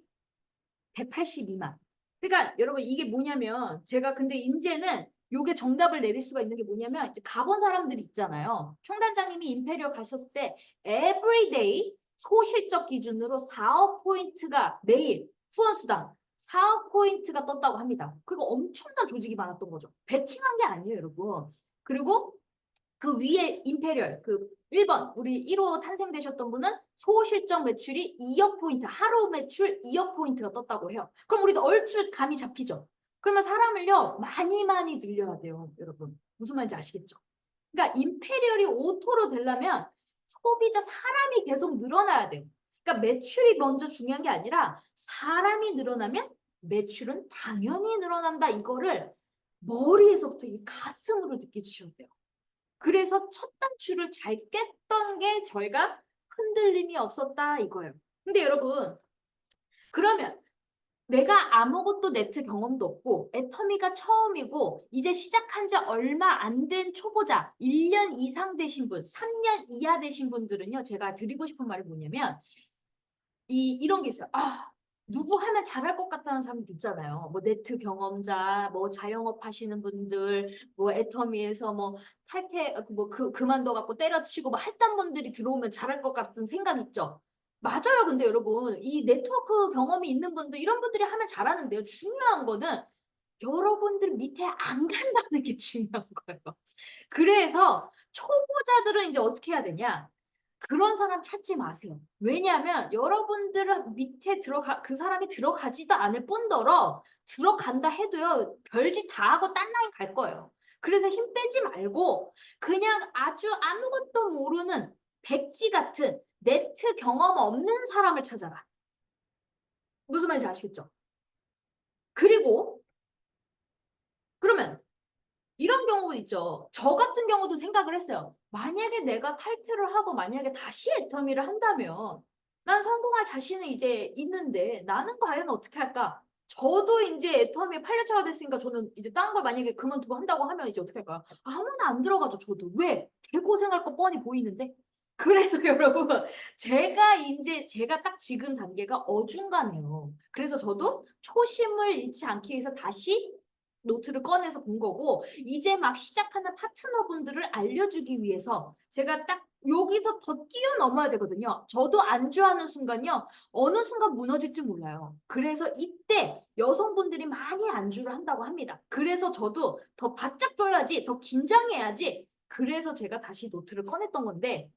S1: 182만. 그러니까 여러분 이게 뭐냐면 제가 근데 이제는 요게 정답을 내릴 수가 있는 게 뭐냐면 이제 가본 사람들이 있잖아요. 총단장님이 임페리얼 가셨을 때 everyday 소실적 기준으로 4억 포인트가 매일 후원수당 4억 포인트가 떴다고 합니다. 그리고 엄청난 조직이 많았던 거죠. 베팅한 게 아니에요, 여러분. 그리고 그 위에 임페리얼 그 1번 우리 1호 탄생되셨던 분은 소실적 매출이 2억 포인트 하루 매출 2억 포인트가 떴다고 해요. 그럼 우리도 얼추 감이 잡히죠. 그러면 사람을요 많이 많이 늘려야 돼요, 여러분. 무슨 말인지 아시겠죠? 그러니까 임페리얼이 오토로 되려면 소비자 사람이 계속 늘어나야 돼요. 그러니까 매출이 먼저 중요한 게 아니라 사람이 늘어나면 매출은 당연히 늘어난다. 이거를 머리에서부터 이 가슴으로 느껴지셔야 돼요. 그래서 첫 단추를 잘 깼던 게 저희가 흔들림이 없었다 이거예요. 근데 여러분 그러면 내가 아무것도 네트 경험도 없고 애터미가 처음이고 이제 시작한 지 얼마 안 된 초보자 1년 이상 되신 분 3년 이하 되신 분들은요 제가 드리고 싶은 말이 뭐냐면 이런 게 있어요. 누구 하면 잘할 것 같다는 사람도 있잖아요. 뭐 네트 경험자, 뭐 자영업 하시는 분들, 뭐 애터미에서 뭐 탈퇴, 그만둬 갖고 때려치고 뭐 했던 분들이 들어오면 잘할 것 같은 생각 있죠. 맞아요. 근데 여러분, 이 네트워크 경험이 있는 분들, 이런 분들이 하면 잘하는데요. 중요한 거는 여러분들 밑에 안 간다는 게 중요한 거예요. 그래서 초보자들은 이제 어떻게 해야 되냐? 그런 사람 찾지 마세요. 왜냐하면 여러분들은 밑에 그 사람이 들어가지도 않을 뿐더러 들어간다 해도요, 별짓 다 하고 딴 라인 갈 거예요. 그래서 힘 빼지 말고 그냥 아주 아무것도 모르는 백지 같은 네트 경험 없는 사람을 찾아라. 무슨 말인지 아시겠죠? 그리고 그러면 이런 경우도 있죠. 저 같은 경우도 생각을 했어요. 만약에 내가 탈퇴를 하고 만약에 다시 애터미를 한다면 난 성공할 자신은 이제 있는데 나는 과연 어떻게 할까? 저도 이제 애터미 8년차가 됐으니까 저는 이제 딴 걸 만약에 그만두고 한다고 하면 이제 어떻게 할까요? 아무나 안 들어가죠, 저도. 왜? 개고생할 거 뻔히 보이는데. 그래서 여러분, 제가 딱 지금 단계가 어중간해요. 그래서 저도 초심을 잃지 않기 위해서 다시 노트를 꺼내서 본 거고 이제 막 시작하는 파트너분들을 알려주기 위해서 제가 딱 여기서 더 뛰어넘어야 되거든요. 저도 안주하는 순간요. 어느 순간 무너질지 몰라요. 그래서 이때 여성분들이 많이 안주를 한다고 합니다. 그래서 저도 더 바짝 줘야지, 더 긴장해야지. 그래서 제가 다시 노트를 꺼냈던 건데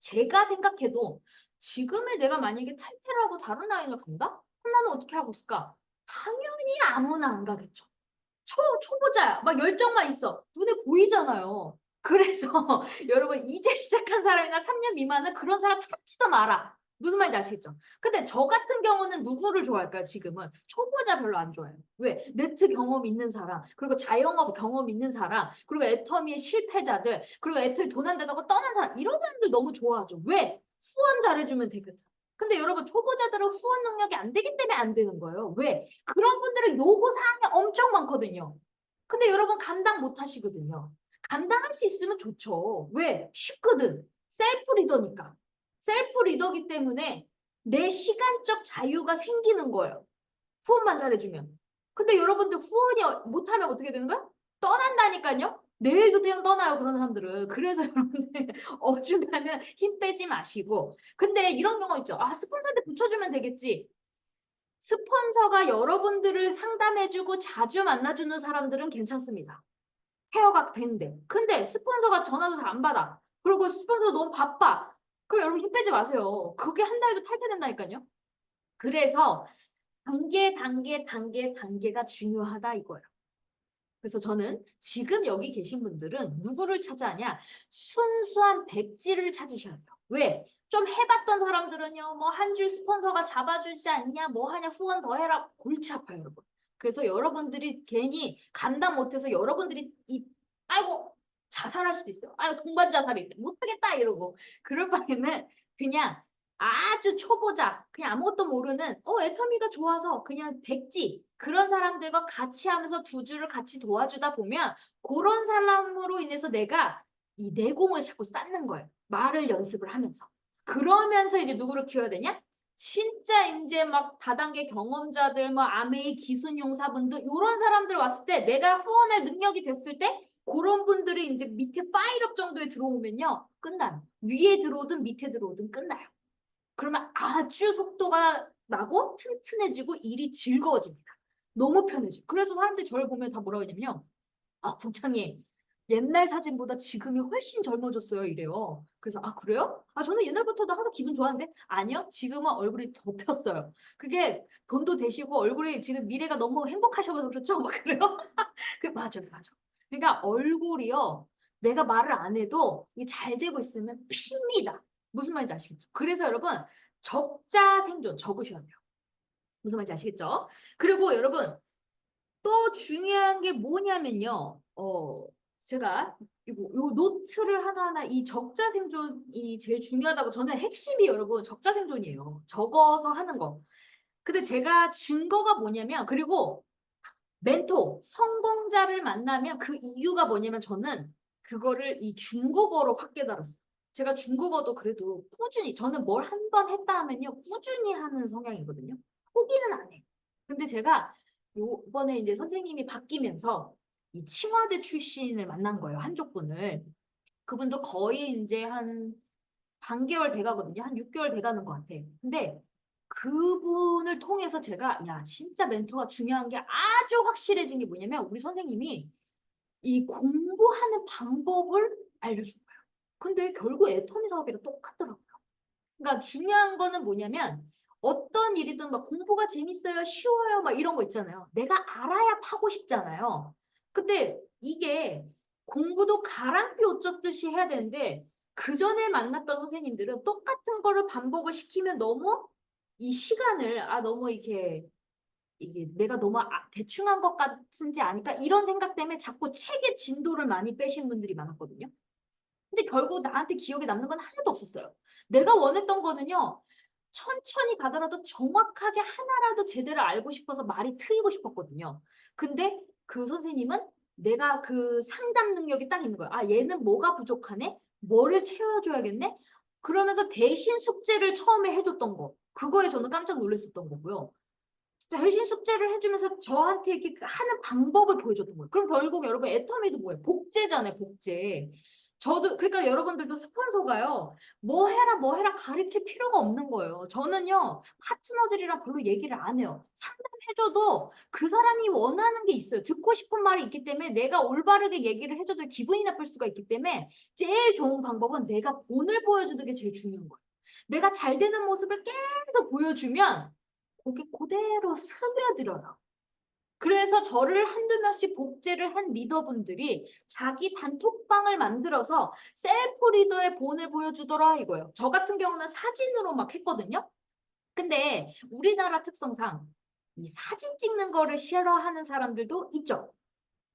S1: 제가 생각해도 지금의 내가 만약에 탈퇴를 하고 다른 라인을 간다? 그럼 나는 어떻게 하고 있을까? 당연히 아무나 안 가겠죠. 초보자야. 막 열정만 있어. 눈에 보이잖아요. 그래서 여러분 이제 시작한 사람이나 3년 미만은 그런 사람 찾지도 마라. 무슨 말인지 아시겠죠? 근데 저 같은 경우는 누구를 좋아할까요? 지금은 초보자 별로 안 좋아해요. 왜? 네트 경험 있는 사람, 그리고 자영업 경험 있는 사람, 그리고 애터미의 실패자들, 그리고 애터미 돈 안 된다고 떠난 사람 이런 사람들 너무 좋아하죠. 왜? 후원 잘해주면 되거든. 근데 여러분 초보자들은 후원 능력이 안 되기 때문에 안 되는 거예요. 왜? 그런 분들은 요구사항이 엄청 많거든요. 근데 여러분 감당 못 하시거든요. 감당할 수 있으면 좋죠. 왜? 쉽거든. 셀프 리더니까. 셀프 리더기 때문에 내 시간적 자유가 생기는 거예요. 후원만 잘해주면. 근데 여러분들 후원이 못하면 어떻게 되는 거야? 떠난다니까요. 내일도 그냥 떠나요, 그런 사람들은. 그래서 여러분들 어중간은 힘 빼지 마시고. 근데 이런 경우 있죠. 스폰서한테 붙여주면 되겠지. 스폰서가 여러분들을 상담해주고 자주 만나주는 사람들은 괜찮습니다. 케어가 되는데. 근데 스폰서가 전화도 잘 안 받아. 그리고 스폰서 너무 바빠. 그럼 여러분 힘 빼지 마세요. 그게 한 달도 탈퇴된다니까요. 그래서 단계가 중요하다 이거예요. 그래서 저는 지금 여기 계신 분들은 누구를 찾아야 하냐? 순수한 백지를 찾으셔야 돼요. 왜? 좀 해봤던 사람들은요. 뭐 한 줄 스폰서가 잡아주지 않냐? 뭐 하냐? 후원 더 해라. 골치 아파요, 여러분. 그래서 여러분들이 괜히 감당 못해서 여러분들이 아이고 자살할 수도 있어요. 아이고 동반자 살이 못하겠다 이러고 그럴 바에는 그냥 아주 초보자, 그냥 아무것도 모르는, 애터미가 좋아서 그냥 백지, 그런 사람들과 같이 하면서 두 줄을 같이 도와주다 보면 그런 사람으로 인해서 내가 이 내공을 자꾸 쌓는 거예요. 말을 연습을 하면서. 그러면서 이제 누구를 키워야 되냐? 진짜 이제 막 다단계 경험자들, 뭐 아메이 기순용사분들, 이런 사람들 왔을 때 내가 후원할 능력이 됐을 때 그런 분들이 이제 밑에 파일업 정도에 들어오면요. 끝나요. 위에 들어오든 밑에 들어오든 끝나요. 그러면 아주 속도가 나고 튼튼해지고 일이 즐거워집니다. 너무 편해져. 그래서 사람들이 저를 보면 다 뭐라고 하냐면요. 아, 국장님, 옛날 사진보다 지금이 훨씬 젊어졌어요. 이래요. 그래서, 아, 그래요? 아, 저는 옛날부터도 항상 기분 좋았는데, 아니요. 지금은 얼굴이 더 폈어요. 그게 돈도 되시고 얼굴이 지금 미래가 너무 행복하셔서 그렇죠? 막 그래요? 맞아요, 맞아. 그러니까 얼굴이요. 내가 말을 안 해도 이게 잘 되고 있으면 핍니다. 무슨 말인지 아시겠죠? 그래서 여러분, 적자 생존 적으셔야 돼요. 무슨 말인지 아시겠죠? 그리고 여러분, 또 중요한 게 뭐냐면요. 제가 요 노트를 하나하나 이 적자 생존이 제일 중요하다고 저는 핵심이 여러분 적자 생존이에요. 적어서 하는 거. 근데 제가 증거가 뭐냐면 그리고 멘토, 성공자를 만나면 그 이유가 뭐냐면 저는 그거를 이 중국어로 확 깨달았어요. 제가 중국어도 그래도 꾸준히 저는 뭘 한 번 했다 하면요. 꾸준히 하는 성향이거든요. 포기는 안 해. 근데 제가 요번에 이제 선생님이 바뀌면서 이 칭화대 출신을 만난 거예요. 한쪽 분을. 그분도 거의 이제 한 반개월 돼가거든요. 한 6개월 돼가는 것 같아. 근데 그분을 통해서 제가 야 진짜 멘토가 중요한 게 아주 확실해진 게 뭐냐면 우리 선생님이 이 공부하는 방법을 알려준 거예요. 근데 결국 애터미 사업이랑 똑같더라고요. 그러니까 중요한 거는 뭐냐면 어떤 일이든 막 공부가 재밌어요, 쉬워요, 막 이런 거 있잖아요. 내가 알아야 파고 싶잖아요. 근데 이게 공부도 가랑비 옷 젖듯이 해야 되는데 그 전에 만났던 선생님들은 똑같은 거를 반복을 시키면 너무 이 시간을 너무 이게 내가 너무 대충 한 것 같은지 아니까 이런 생각 때문에 자꾸 책의 진도를 많이 빼신 분들이 많았거든요. 근데 결국 나한테 기억에 남는 건 하나도 없었어요. 내가 원했던 거는요. 천천히 가더라도 정확하게 하나라도 제대로 알고 싶어서 말이 트이고 싶었거든요. 근데 그 선생님은 내가 그 상담 능력이 딱 있는 거예요. 아, 얘는 뭐가 부족하네? 뭐를 채워줘야겠네? 그러면서 대신 숙제를 처음에 해줬던 거. 그거에 저는 깜짝 놀랐었던 거고요. 대신 숙제를 해주면서 저한테 이렇게 하는 방법을 보여줬던 거예요. 그럼 결국 여러분 애터미도 뭐예요? 복제잖아요, 복제. 저도 그러니까 여러분들도 스폰서가요. 뭐 해라 가르칠 필요가 없는 거예요. 저는요 파트너들이랑 별로 얘기를 안 해요. 상담해줘도 그 사람이 원하는 게 있어요. 듣고 싶은 말이 있기 때문에 내가 올바르게 얘기를 해줘도 기분이 나쁠 수가 있기 때문에 제일 좋은 방법은 내가 본을 보여주는 게 제일 중요한 거예요. 내가 잘 되는 모습을 계속 보여주면 거기 그대로 스며들어요. 그래서 저를 한두 명씩 복제를 한 리더분들이 자기 단톡방을 만들어서 셀프 리더의 본을 보여주더라 이거예요. 저 같은 경우는 사진으로 막 했거든요. 근데 우리나라 특성상 이 사진 찍는 거를 싫어하는 사람들도 있죠.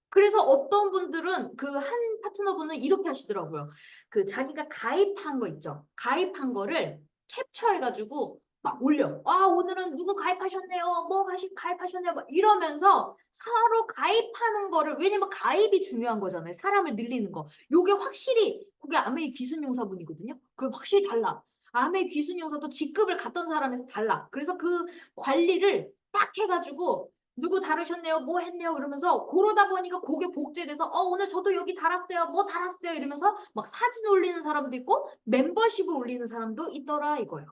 S1: 그래서 어떤 분들은 그 한 파트너분은 이렇게 하시더라고요. 그 자기가 가입한 거 있죠. 가입한 거를 캡처해가지고 막 올려. 아, 오늘은 누구 가입하셨네요. 뭐 가입하셨네요. 막 이러면서 서로 가입하는 거를, 왜냐면 가입이 중요한 거잖아요. 사람을 늘리는 거. 요게 확실히, 그게 아메이 기순용사분이거든요. 그럼 확실히 달라. 아메이 기순용사도 직급을 갔던 사람에서 달라. 그래서 그 관리를 딱 해가지고 누구 다루셨네요? 뭐 했네요? 그러면서 그러다 보니까 그게 복제돼서 오늘 저도 여기 달았어요. 뭐 달았어요? 이러면서 막 사진 올리는 사람도 있고 멤버십을 올리는 사람도 있더라 이거예요.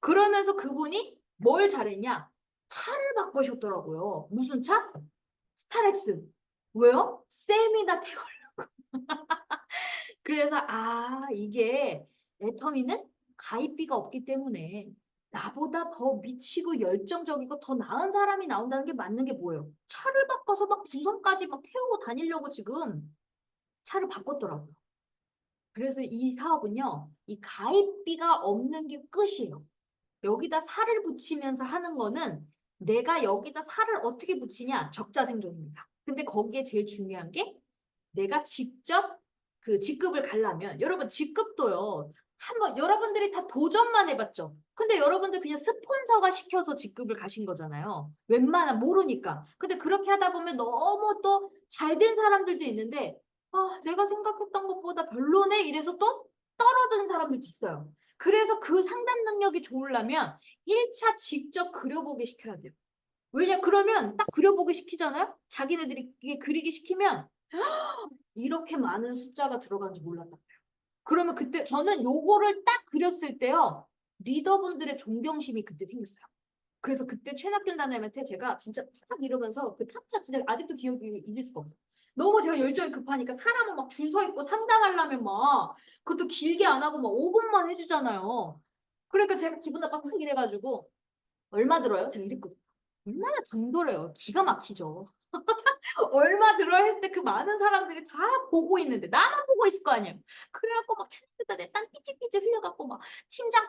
S1: 그러면서 그분이 뭘 잘했냐? 차를 바꾸셨더라고요. 무슨 차? 스타렉스. 왜요? 쌤이다 태워. 그래서 이게 애터미는 가입비가 없기 때문에 나보다 더 미치고 열정적이고 더 나은 사람이 나온다는 게 맞는 게 뭐예요? 차를 바꿔서 막 부산까지 막 태우고 다니려고 지금 차를 바꿨더라고요. 그래서 이 사업은요, 이 가입비가 없는 게 끝이에요. 여기다 살을 붙이면서 하는 거는 내가 여기다 살을 어떻게 붙이냐? 적자생존입니다. 근데 거기에 제일 중요한 게 내가 직접 그 직급을 가려면 여러분 직급도요. 한번 여러분들이 다 도전만 해봤죠. 근데 여러분들 그냥 스폰서가 시켜서 직급을 가신 거잖아요. 웬만한 모르니까. 근데 그렇게 하다 보면 너무 또 잘 된 사람들도 있는데 내가 생각했던 것보다 별로네 이래서 또 떨어지는 사람들도 있어요. 그래서 그 상담 능력이 좋으려면 1차 직접 그려보게 시켜야 돼요. 왜냐 그러면 딱 그려보게 시키잖아요. 자기네들이 이게 그리기 시키면 이렇게 많은 숫자가 들어간지 몰랐다. 그러면 그때 저는 요거를 딱 그렸을 때요. 리더분들의 존경심이 그때 생겼어요. 그래서 그때 최낙균 단장님한테 제가 진짜 딱 이러면서 그 탑자 진짜 아직도 기억이 잊을 수가 없어요. 너무 제가 열정이 급하니까 사람은 막 줄 서 있고 상담하려면 막 그것도 길게 안 하고 막 5분만 해주잖아요. 그러니까 제가 기분 나빠서 딱 이래가지고 얼마 들어요? 제가 이랬거든요. 얼마나 당돌해요. 기가 막히죠. 얼마 들어야 했을 때 그 많은 사람들이 다 보고 있는데 나만 보고 있을 거 아니에요. 그래갖고 막 책에다 내 땀 삐질삐질 흘려갖고 막 팀장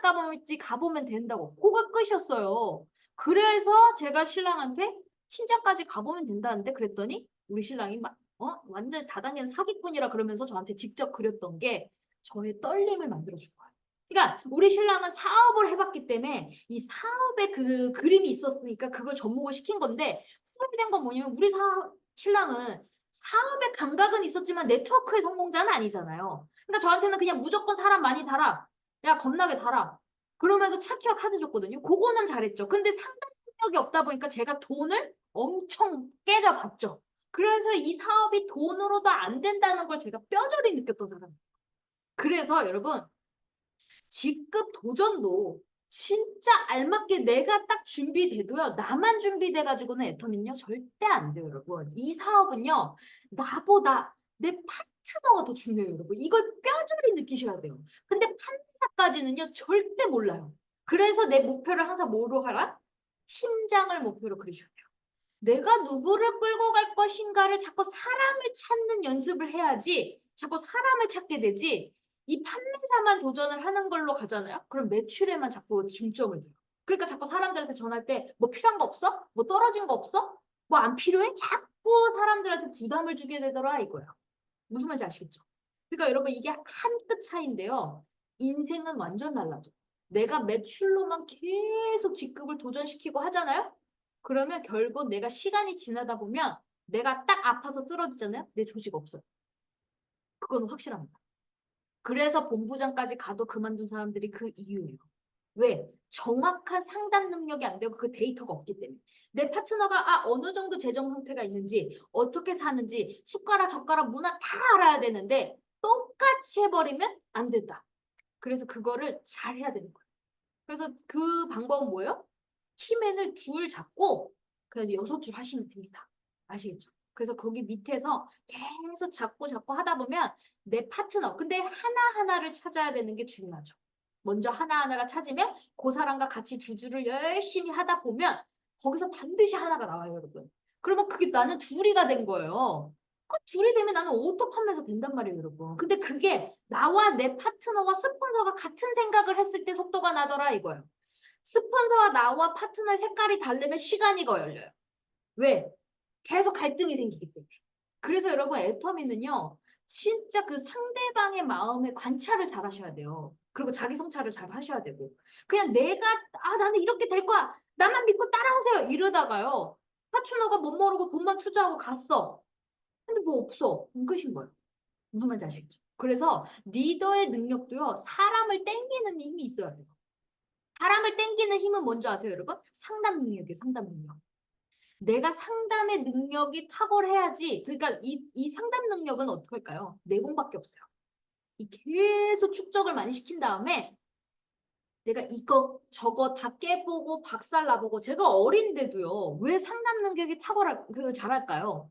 S1: 가보면 된다고. 그거 끝이었어요. 그래서 제가 신랑한테 팀장까지 가보면 된다는데 그랬더니 우리 신랑이 막 완전 다단계는 사기꾼이라 그러면서 저한테 직접 그렸던 게 저의 떨림을 만들어준 거예요. 그러니까 우리 신랑은 사업을 해봤기 때문에 이 사업에 그 그림이 있었으니까 그걸 접목을 시킨 건데 후회된 건 뭐냐면 우리 신랑은 사업의 감각은 있었지만 네트워크의 성공자는 아니잖아요. 그러니까 저한테는 그냥 무조건 사람 많이 달아. 야 겁나게 달아. 그러면서 차키와 카드 줬거든요. 그거는 잘했죠. 근데 상담 능력이 없다 보니까 제가 돈을 엄청 깨져봤죠. 그래서 이 사업이 돈으로도 안 된다는 걸 제가 뼈저리 느꼈던 사람이에요. 그래서 여러분 직급 도전도 진짜 알맞게 내가 딱 준비돼도요. 나만 준비돼가지고는 애터미는요. 절대 안 돼요, 여러분. 이 사업은요. 나보다 내 파트너가 더 중요해요, 여러분. 이걸 뼈저리 느끼셔야 돼요. 근데 판사까지는요. 절대 몰라요. 그래서 내 목표를 항상 뭐로 하라? 팀장을 목표로 그리셔야 돼요. 내가 누구를 끌고 갈 것인가를 자꾸 사람을 찾는 연습을 해야지 자꾸 사람을 찾게 되지 이 판매사만 도전을 하는 걸로 가잖아요. 그럼 매출에만 자꾸 중점을 둬요. 그러니까 자꾸 사람들한테 전할 때 뭐 필요한 거 없어? 뭐 떨어진 거 없어? 뭐 안 필요해? 자꾸 사람들한테 부담을 주게 되더라 이거예요. 무슨 말인지 아시겠죠? 그러니까 여러분 이게 한 끗 차이인데요. 인생은 완전 달라져. 내가 매출로만 계속 직급을 도전시키고 하잖아요. 그러면 결국 내가 시간이 지나다 보면 내가 딱 아파서 쓰러지잖아요. 내 조직 없어요. 그건 확실합니다. 그래서 본부장까지 가도 그만둔 사람들이 그 이유예요. 왜? 정확한 상담 능력이 안 되고 그 데이터가 없기 때문에. 내 파트너가 어느 정도 재정 상태가 있는지 어떻게 사는지 숟가락 젓가락 문화 다 알아야 되는데 똑같이 해버리면 안 된다. 그래서 그거를 잘 해야 되는 거예요. 그래서 그 방법은 뭐예요? 키맨을 둘 잡고 그냥 6줄 하시면 됩니다. 아시겠죠? 그래서 거기 밑에서 계속 잡고 하다 보면 내 파트너, 근데 하나하나를 찾아야 되는 게 중요하죠. 먼저 하나하나가 찾으면 그 사람과 같이 두 줄을 열심히 하다 보면 거기서 반드시 하나가 나와요, 여러분. 그러면 그게 나는 둘이가 된 거예요. 그 둘이 되면 나는 오토 판매사 된단 말이에요, 여러분. 근데 그게 나와 내 파트너와 스폰서가 같은 생각을 했을 때 속도가 나더라 이거예요. 스폰서와 나와 파트너의 색깔이 다르면 시간이 걸려요. 왜? 계속 갈등이 생기기 때문에. 그래서 여러분 애터미는요. 진짜 그 상대방의 마음의 관찰을 잘 하셔야 돼요. 그리고 자기 성찰을 잘 하셔야 되고. 그냥 내가 나는 이렇게 될 거야. 나만 믿고 따라오세요. 이러다가요. 파트너가 못 모르고 돈만 투자하고 갔어. 근데 뭐 없어. 끝인 거예요. 무슨 말인지 아시겠죠? 그래서 리더의 능력도요. 사람을 땡기는 힘이 있어야 돼요. 사람을 땡기는 힘은 뭔지 아세요, 여러분? 상담 능력이에요, 상담 능력. 내가 상담의 능력이 탁월해야지. 그러니까 이 상담 능력은 어떻게 할까요? 내공밖에 없어요. 이 계속 축적을 많이 시킨 다음에 내가 이거 저거 다 깨보고 박살 나보고 제가 어린데도요. 왜 상담 능력이 잘할까요?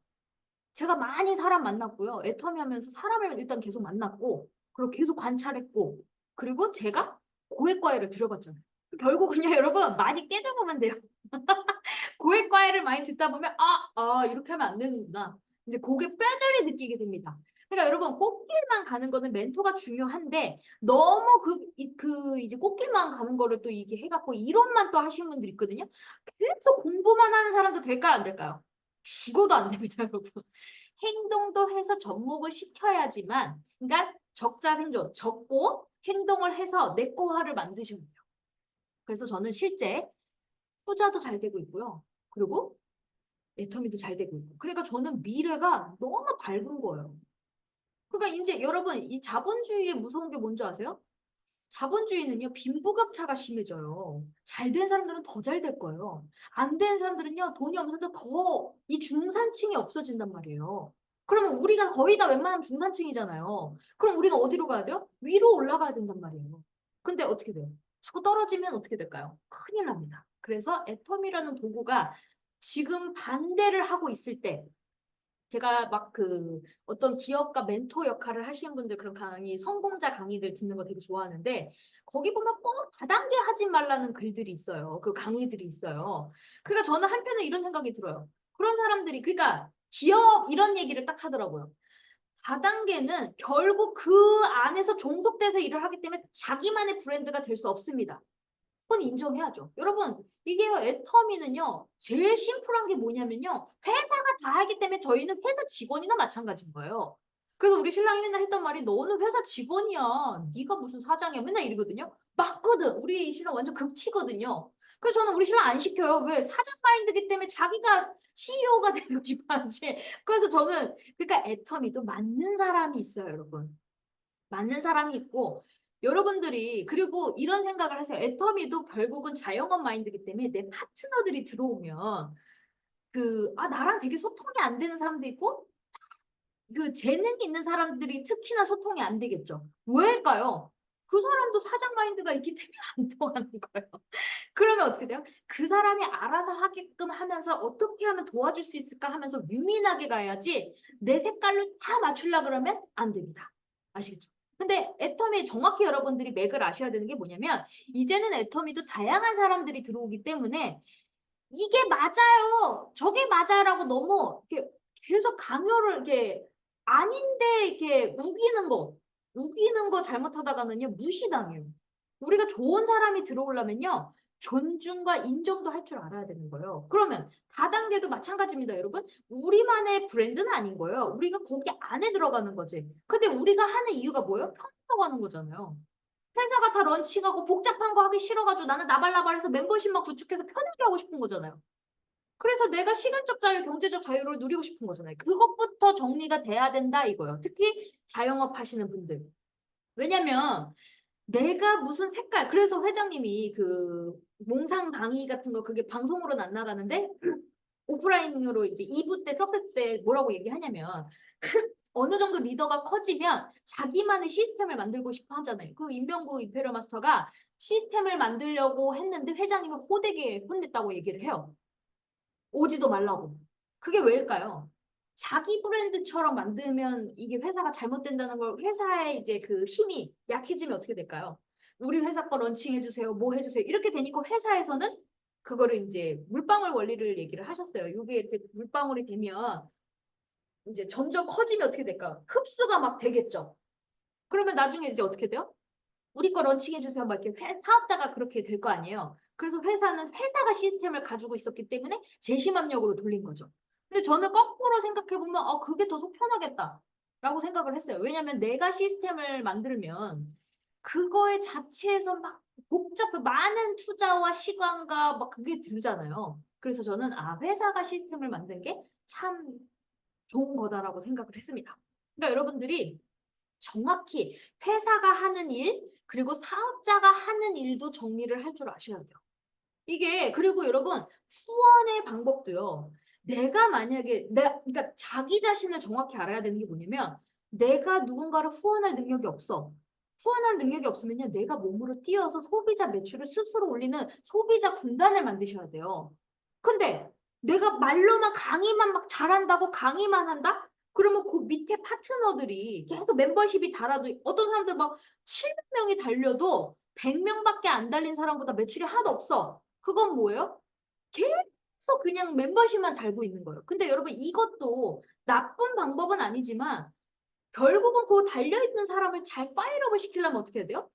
S1: 제가 많이 사람 만났고요. 애터미 하면서 사람을 일단 계속 만났고 그리고 계속 관찰했고 그리고 제가 고액과외를 들여봤잖아요. 결국은요 여러분 많이 깨져보면 돼요. 고액과외를 많이 듣다 보면 이렇게 하면 안 되는구나. 이제 그게 뼈저리 느끼게 됩니다. 그러니까 여러분 꽃길만 가는 거는 멘토가 중요한데 너무 이제 꽃길만 가는 거를 또 이게 해갖고 이론만 또 하시는 분들 있거든요. 계속 공부만 하는 사람도 될까요 안 될까요? 죽어도 안 됩니다 여러분. 행동도 해서 접목을 시켜야지만 그러니까 적자 생존, 적고 행동을 해서 내꺼화를 만드셔야 돼요. 그래서 저는 실제 투자도 잘 되고 있고요. 그리고 애터미도 잘 되고 있고. 그러니까 저는 미래가 너무 밝은 거예요. 그러니까 이제 여러분 이 자본주의의 무서운 게 뭔지 아세요? 자본주의는요, 빈부격차가 심해져요. 잘 된 사람들은 더 잘 될 거예요. 안 된 사람들은요, 돈이 없어서 더 이 중산층이 없어진단 말이에요. 그러면 우리가 거의 다 웬만하면 중산층이잖아요. 그럼 우리가 어디로 가야 돼요? 위로 올라가야 된단 말이에요. 근데 어떻게 돼요? 자꾸 떨어지면 어떻게 될까요? 큰일 납니다. 그래서 애텀이라는 도구가 지금 반대를 하고 있을 때 제가 막 그 어떤 기업가 멘토 역할을 하시는 분들 그런 강의, 성공자 강의들 듣는 거 되게 좋아하는데 거기 보면 꼭 다단계 하지 말라는 글들이 있어요. 그 강의들이 있어요. 그러니까 저는 한편에 이런 생각이 들어요. 그런 사람들이 그러니까 기업 이런 얘기를 딱 하더라고요. 다단계는 결국 그 안에서 종속돼서 일을 하기 때문에 자기만의 브랜드가 될 수 없습니다. 그건 인정해야죠. 여러분, 이게요, 애터미는요, 제일 심플한 게 뭐냐면요, 회사가 다 하기 때문에 저희는 회사 직원이나 마찬가지인 거예요. 그래서 우리 신랑이 맨날 했던 말이, 너는 회사 직원이야. 네가 무슨 사장이야. 맨날 이러거든요. 맞거든. 우리 신랑 완전 극티거든요. 그래서 저는 우리 신랑 안 시켜요. 왜? 사장 마인드기 때문에 자기가 CEO가 되고 싶어 하지. 그래서 저는, 그러니까 애터미도 맞는 사람이 있어요, 여러분. 맞는 사람이 있고 여러분들이 그리고 이런 생각을 하세요. 애터미도 결국은 자영업 마인드이기 때문에 내 파트너들이 들어오면 나랑 되게 소통이 안 되는 사람도 있고 그 재능이 있는 사람들이 특히나 소통이 안 되겠죠. 왜일까요? 그 사람도 사장 마인드가 있기 때문에 안 통하는 거예요. 그러면 어떻게 돼요? 그 사람이 알아서 하게끔 하면서 어떻게 하면 도와줄 수 있을까 하면서 유민하게 가야지 내 색깔로 다 맞추려 그러면 안 됩니다. 아시겠죠? 근데 애터미 정확히 여러분들이 맥을 아셔야 되는 게 뭐냐면 이제는 애터미도 다양한 사람들이 들어오기 때문에 이게 맞아요. 저게 맞아요라고 너무 이렇게 계속 강요를 이렇게 아닌데 이렇게 우기는 거 잘못하다가는요 무시당해요. 우리가 좋은 사람이 들어오려면요 존중과 인정도 할 줄 알아야 되는 거예요. 그러면 다단계도 마찬가지입니다, 여러분. 우리만의 브랜드는 아닌 거예요. 우리가 거기 안에 들어가는 거지. 근데 우리가 하는 이유가 뭐예요? 편하고 하는 거잖아요. 회사가 다 런칭하고 복잡한 거 하기 싫어가지고 나는 나발나발해서 멤버십만 구축해서 편하게 하고 싶은 거잖아요. 그래서 내가 시간적 자유, 경제적 자유를 누리고 싶은 거잖아요. 그것부터 정리가 돼야 된다 이거예요. 특히 자영업 하시는 분들. 왜냐면 내가 무슨 색깔, 그래서 회장님이 그 몽상 강의 같은 거 그게 방송으로는 안 나가는데 오프라인으로 이제 2부 때 석세 때 뭐라고 얘기하냐면 어느 정도 리더가 커지면 자기만의 시스템을 만들고 싶어 하잖아요. 그 임병구 임페리얼 마스터가 시스템을 만들려고 했는데 회장님을 호되게 혼냈다고 얘기를 해요. 오지도 말라고. 그게 왜일까요? 자기 브랜드처럼 만들면 이게 회사가 잘못된다는 걸 회사의 이제 그 힘이 약해지면 어떻게 될까요? 우리 회사 거 런칭해 주세요. 뭐 해주세요. 이렇게 되니까 회사에서는 그거를 이제 물방울 원리를 얘기를 하셨어요. 이게 이렇게 물방울이 되면 이제 점점 커지면 어떻게 될까요? 흡수가 막 되겠죠. 그러면 나중에 이제 어떻게 돼요? 우리 거 런칭해 주세요. 막 이렇게 사업자가 그렇게 될 거 아니에요. 그래서 회사는 회사가 시스템을 가지고 있었기 때문에 재심압력으로 돌린 거죠. 근데 저는 거꾸로 생각해 보면 그게 더 속편하겠다라고 생각을 했어요. 왜냐하면 내가 시스템을 만들면 그거의 자체에서 막 복잡해 많은 투자와 시간과 막 그게 들잖아요. 그래서 저는 회사가 시스템을 만든 게 참 좋은 거다라고 생각을 했습니다. 그러니까 여러분들이 정확히 회사가 하는 일, 그리고 사업자가 하는 일도 정리를 할 줄 아셔야 돼요. 이게, 그리고 여러분, 후원의 방법도요. 내가 만약에, 그러니까 자기 자신을 정확히 알아야 되는 게 뭐냐면, 내가 누군가를 후원할 능력이 없어. 후원할 능력이 없으면요, 내가 몸으로 뛰어서 소비자 매출을 스스로 올리는 소비자 군단을 만드셔야 돼요. 근데 내가 말로만 강의만 막 잘한다고 강의만 한다? 그러면 그 밑에 파트너들이 계속 멤버십이 달아도 어떤 사람들 막 700명이 달려도 100명밖에 안 달린 사람보다 매출이 하나도 없어. 그건 뭐예요? 계속 그냥 멤버십만 달고 있는 거예요. 근데 여러분 이것도 나쁜 방법은 아니지만 결국은 그 달려있는 사람을 잘 파일업을 시키려면 어떻게 해야 돼요?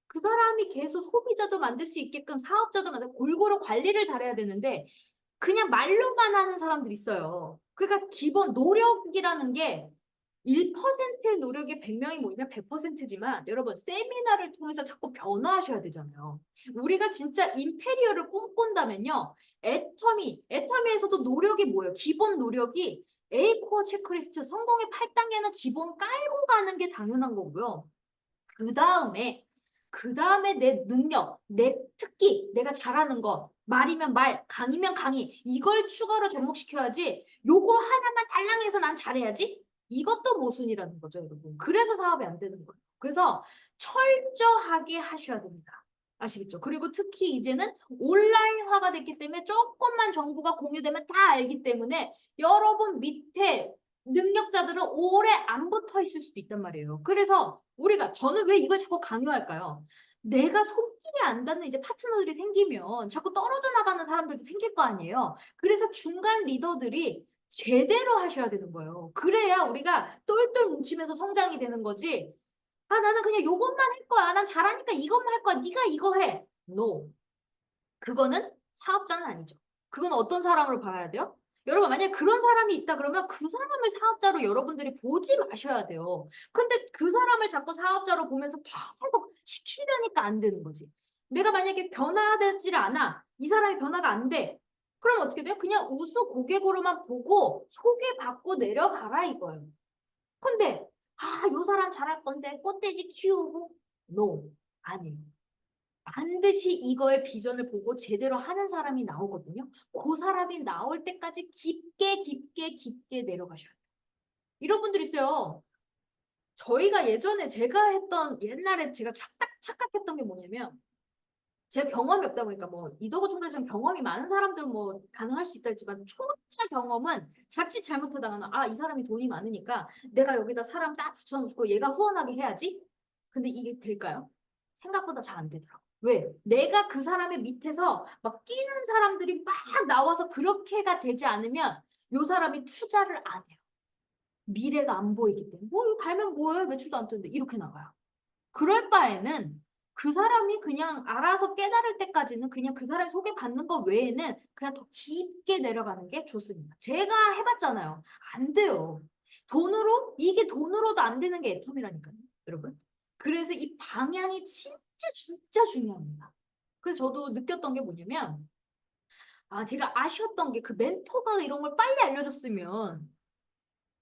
S1: 그 사람이 계속 소비자도 만들 수 있게끔 사업자도 만들 골고루 관리를 잘해야 되는데 그냥 말로만 하는 사람들 있어요. 그러니까 기본 노력이라는 게 1%의 노력에 100명이 모이면 100%지만 여러분 세미나를 통해서 자꾸 변화하셔야 되잖아요. 우리가 진짜 임페리얼을 꿈꾼다면요. 애터미에서도 노력이 뭐예요? 기본 노력이 A 코어 체크리스트 성공의 8단계는 기본 깔고 가는 게 당연한 거고요. 그 다음에 내 능력, 내 특기, 내가 잘하는 거, 말이면 말, 강이면 강의 이걸 추가로 접목시켜야지 요거 하나만 달랑해서 난 잘해야지 이것도 모순이라는 거죠, 여러분. 그래서 사업이 안 되는 거예요. 그래서 철저하게 하셔야 됩니다. 아시겠죠? 그리고 특히 이제는 온라인화가 됐기 때문에 조금만 정보가 공유되면 다 알기 때문에 여러분 밑에 능력자들은 오래 안 붙어 있을 수도 있단 말이에요. 그래서 저는 왜 이걸 자꾸 강요할까요? 내가 손길이 안 닿는 이제 파트너들이 생기면 자꾸 떨어져 나가는 사람들도 생길 거 아니에요. 그래서 중간 리더들이 제대로 하셔야 되는 거예요. 그래야 우리가 똘똘 뭉치면서 성장이 되는 거지. 아, 나는 그냥 요것만 할 거야. 난 잘하니까 이것만 할 거야. 네가 이거 해. No. 그거는 사업자는 아니죠. 그건 어떤 사람으로 봐야 돼요? 여러분 만약에 그런 사람이 있다 그러면 그 사람을 사업자로 여러분들이 보지 마셔야 돼요. 근데 그 사람을 자꾸 사업자로 보면서 계속 시키려니까 안 되는 거지. 내가 만약에 변화되질 않아. 이 사람이 변화가 안 돼. 그럼 어떻게 돼요? 그냥 우수 고객으로만 보고 소개받고 내려가라 이거예요. 근데 요 사람 잘할 건데 꽃돼지 키우고 no. 아니에요. 반드시 이거의 비전을 보고 제대로 하는 사람이 나오거든요. 그 사람이 나올 때까지 깊게 내려가셔야 돼요. 이런 분들 있어요. 저희가 예전에 옛날에 제가 착각했던 게 뭐냐면 제가 경험이 없다 보니까 뭐 이도구 총괄처럼 경험이 많은 사람들은 뭐 가능할 수 있다 했지만 초짜 경험은 자칫 잘못하다가는 이 사람이 돈이 많으니까 내가 여기다 사람 딱 붙여놓고 얘가 후원하게 해야지. 근데 이게 될까요? 생각보다 잘 안 되더라고. 왜? 내가 그 사람의 밑에서 막 뛰는 사람들이 막 나와서 그렇게가 되지 않으면 요 사람이 투자를 안 해요. 미래가 안 보이기 때문에. 뭐 이거 달면 뭐해? 매출도 안 뜨는데 이렇게 나가요. 그럴 바에는 그 사람이 그냥 알아서 깨달을 때까지는 그냥 그 사람이 소개받는 것 외에는 그냥 더 깊게 내려가는 게 좋습니다. 제가 해봤잖아요. 안 돼요. 이게 돈으로도 안 되는 게 애텀이라니까요. 여러분. 그래서 이 방향이 진짜 중요합니다. 그래서 저도 느꼈던 게 뭐냐면, 제가 아쉬웠던 게 그 멘토가 이런 걸 빨리 알려줬으면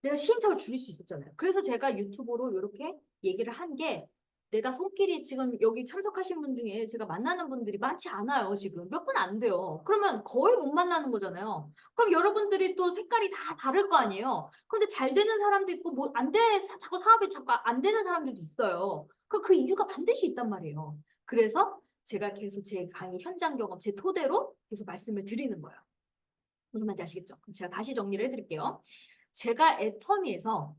S1: 내가 시행착오를 줄일 수 있었잖아요. 그래서 제가 유튜브로 이렇게 얘기를 한 게 내가 손길이 지금 여기 참석하신 분 중에 제가 만나는 분들이 많지 않아요. 지금 몇 분 안 돼요. 그러면 거의 못 만나는 거잖아요. 그럼 여러분들이 또 색깔이 다 다를 거 아니에요. 근데 잘 되는 사람도 있고 뭐 안 돼, 자꾸 사업이 자꾸 안 되는 사람들도 있어요. 그럼 그 이유가 반드시 있단 말이에요. 그래서 제가 계속 제 강의 현장 경험, 제 토대로 계속 말씀을 드리는 거예요. 무슨 말인지 아시겠죠? 그럼 제가 다시 정리를 해드릴게요. 제가 애터미에서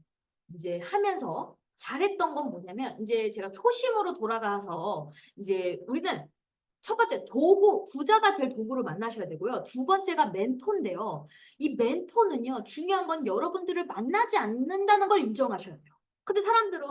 S1: 이제 하면서 잘했던 건 뭐냐면 이제 제가 초심으로 돌아가서 이제 우리는 첫 번째 부자가 될 도구를 만나셔야 되고요. 두 번째가 멘토인데요. 이 멘토는요. 중요한 건 여러분들을 만나지 않는다는 걸 인정하셔야 돼요. 근데 사람들은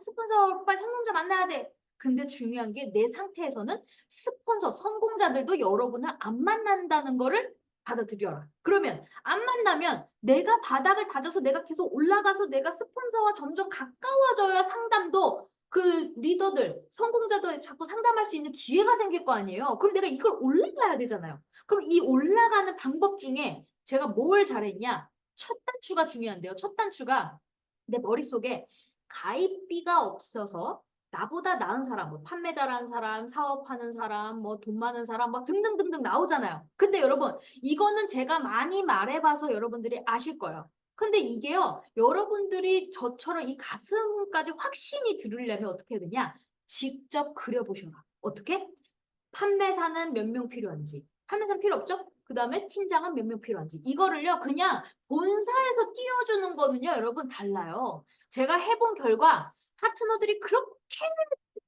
S1: 스폰서 빨리 성공자 만나야 돼. 근데 중요한 게 내 상태에서는 스폰서 성공자들도 여러분을 안 만난다는 거를 받아들여라. 그러면 안 만나면 내가 바닥을 다져서 내가 계속 올라가서 내가 스폰서와 점점 가까워져야 상담도 그 리더들, 성공자들 자꾸 상담할 수 있는 기회가 생길 거 아니에요. 그럼 내가 이걸 올라가야 되잖아요. 그럼 이 올라가는 방법 중에 제가 뭘 잘했냐? 첫 단추가 중요한데요. 첫 단추가 내 머릿속에 가입비가 없어서 나보다 나은 사람, 뭐 판매 잘하는 사람, 사업하는 사람, 뭐 돈 많은 사람, 뭐 등등등등 나오잖아요. 근데 여러분, 이거는 제가 많이 말해봐서 여러분들이 아실 거예요. 근데 이게요, 여러분들이 저처럼 이 가슴까지 확신이 들으려면 어떻게 해야 되냐? 직접 그려보셔라. 어떻게? 판매사는 몇 명 필요한지. 판매사는 필요 없죠? 그 다음에 팀장은 몇 명 필요한지. 이거를요, 그냥 본사에서 띄워주는 거는요, 여러분 달라요. 제가 해본 결과 파트너들이 그렇게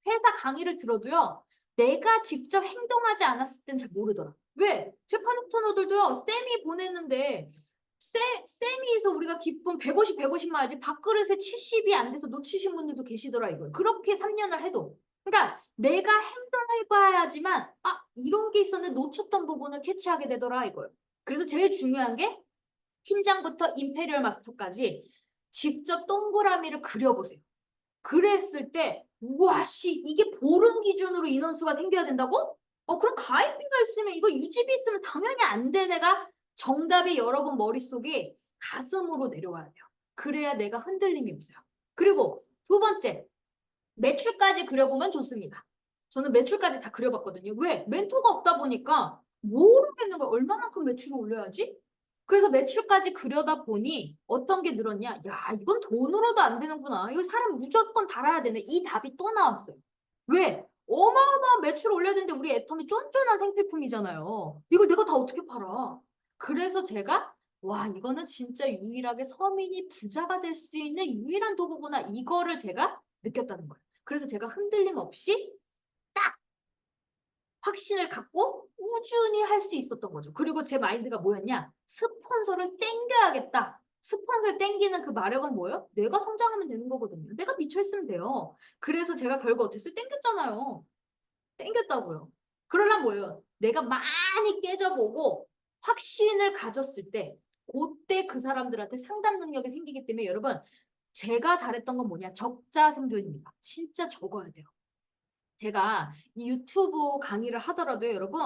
S1: 회사 강의를 들어도요, 내가 직접 행동하지 않았을 땐 잘 모르더라. 왜? 제 파트너들도요, 쌤이 보냈는데 쌤이서 우리가 기쁨 150만 하지 밥그릇에 70이 안 돼서 놓치신 분들도 계시더라 이거예요. 그렇게 3년을 해도. 그러니까 내가 행동해봐야지만 이런 게 있었는데 놓쳤던 부분을 캐치하게 되더라 이거예요. 그래서 제일 중요한 게 팀장부터 임페리얼 마스터까지 직접 동그라미를 그려보세요. 그랬을 때 우와 씨 이게 보름 기준으로 인원수가 생겨야 된다고? 그럼 가입비가 있으면 이거 유지비 있으면 당연히 안 돼. 내가 정답이 여러분 머릿속에 가슴으로 내려와야 돼요. 그래야 내가 흔들림이 없어요. 그리고 두 번째 매출까지 그려보면 좋습니다. 저는 매출까지 다 그려봤거든요. 왜? 멘토가 없다 보니까 모르겠는 거야. 얼마만큼 매출을 올려야지? 그래서 매출까지 그려다 보니 어떤 게 늘었냐? 야, 이건 돈으로도 안 되는구나. 이거 사람 무조건 달아야 되네. 이 답이 또 나왔어요. 왜? 어마어마한 매출을 올려야 되는데 우리 애텀이 쫀쫀한 생필품이잖아요. 이걸 내가 다 어떻게 팔아? 그래서 제가 와, 이거는 진짜 유일하게 서민이 부자가 될 수 있는 유일한 도구구나. 이거를 제가 느꼈다는 거예요. 그래서 제가 흔들림 없이 딱 확신을 갖고 꾸준히 할 수 있었던 거죠. 그리고 제 마인드가 뭐였냐? 스폰서를 땡겨야겠다. 스폰서를 땡기는 그 마력은 뭐예요? 내가 성장하면 되는 거거든요. 내가 미쳐있으면 돼요. 그래서 제가 결국 어땠어요? 땡겼잖아요. 땡겼다고요. 그러려면 뭐예요? 내가 많이 깨져보고 확신을 가졌을 때 그때 그 사람들한테 상담 능력이 생기기 때문에 여러분 제가 잘했던 건 뭐냐? 적자 생존입니다. 진짜 적어야 돼요. 제가 이 유튜브 강의를 하더라도요, 여러분,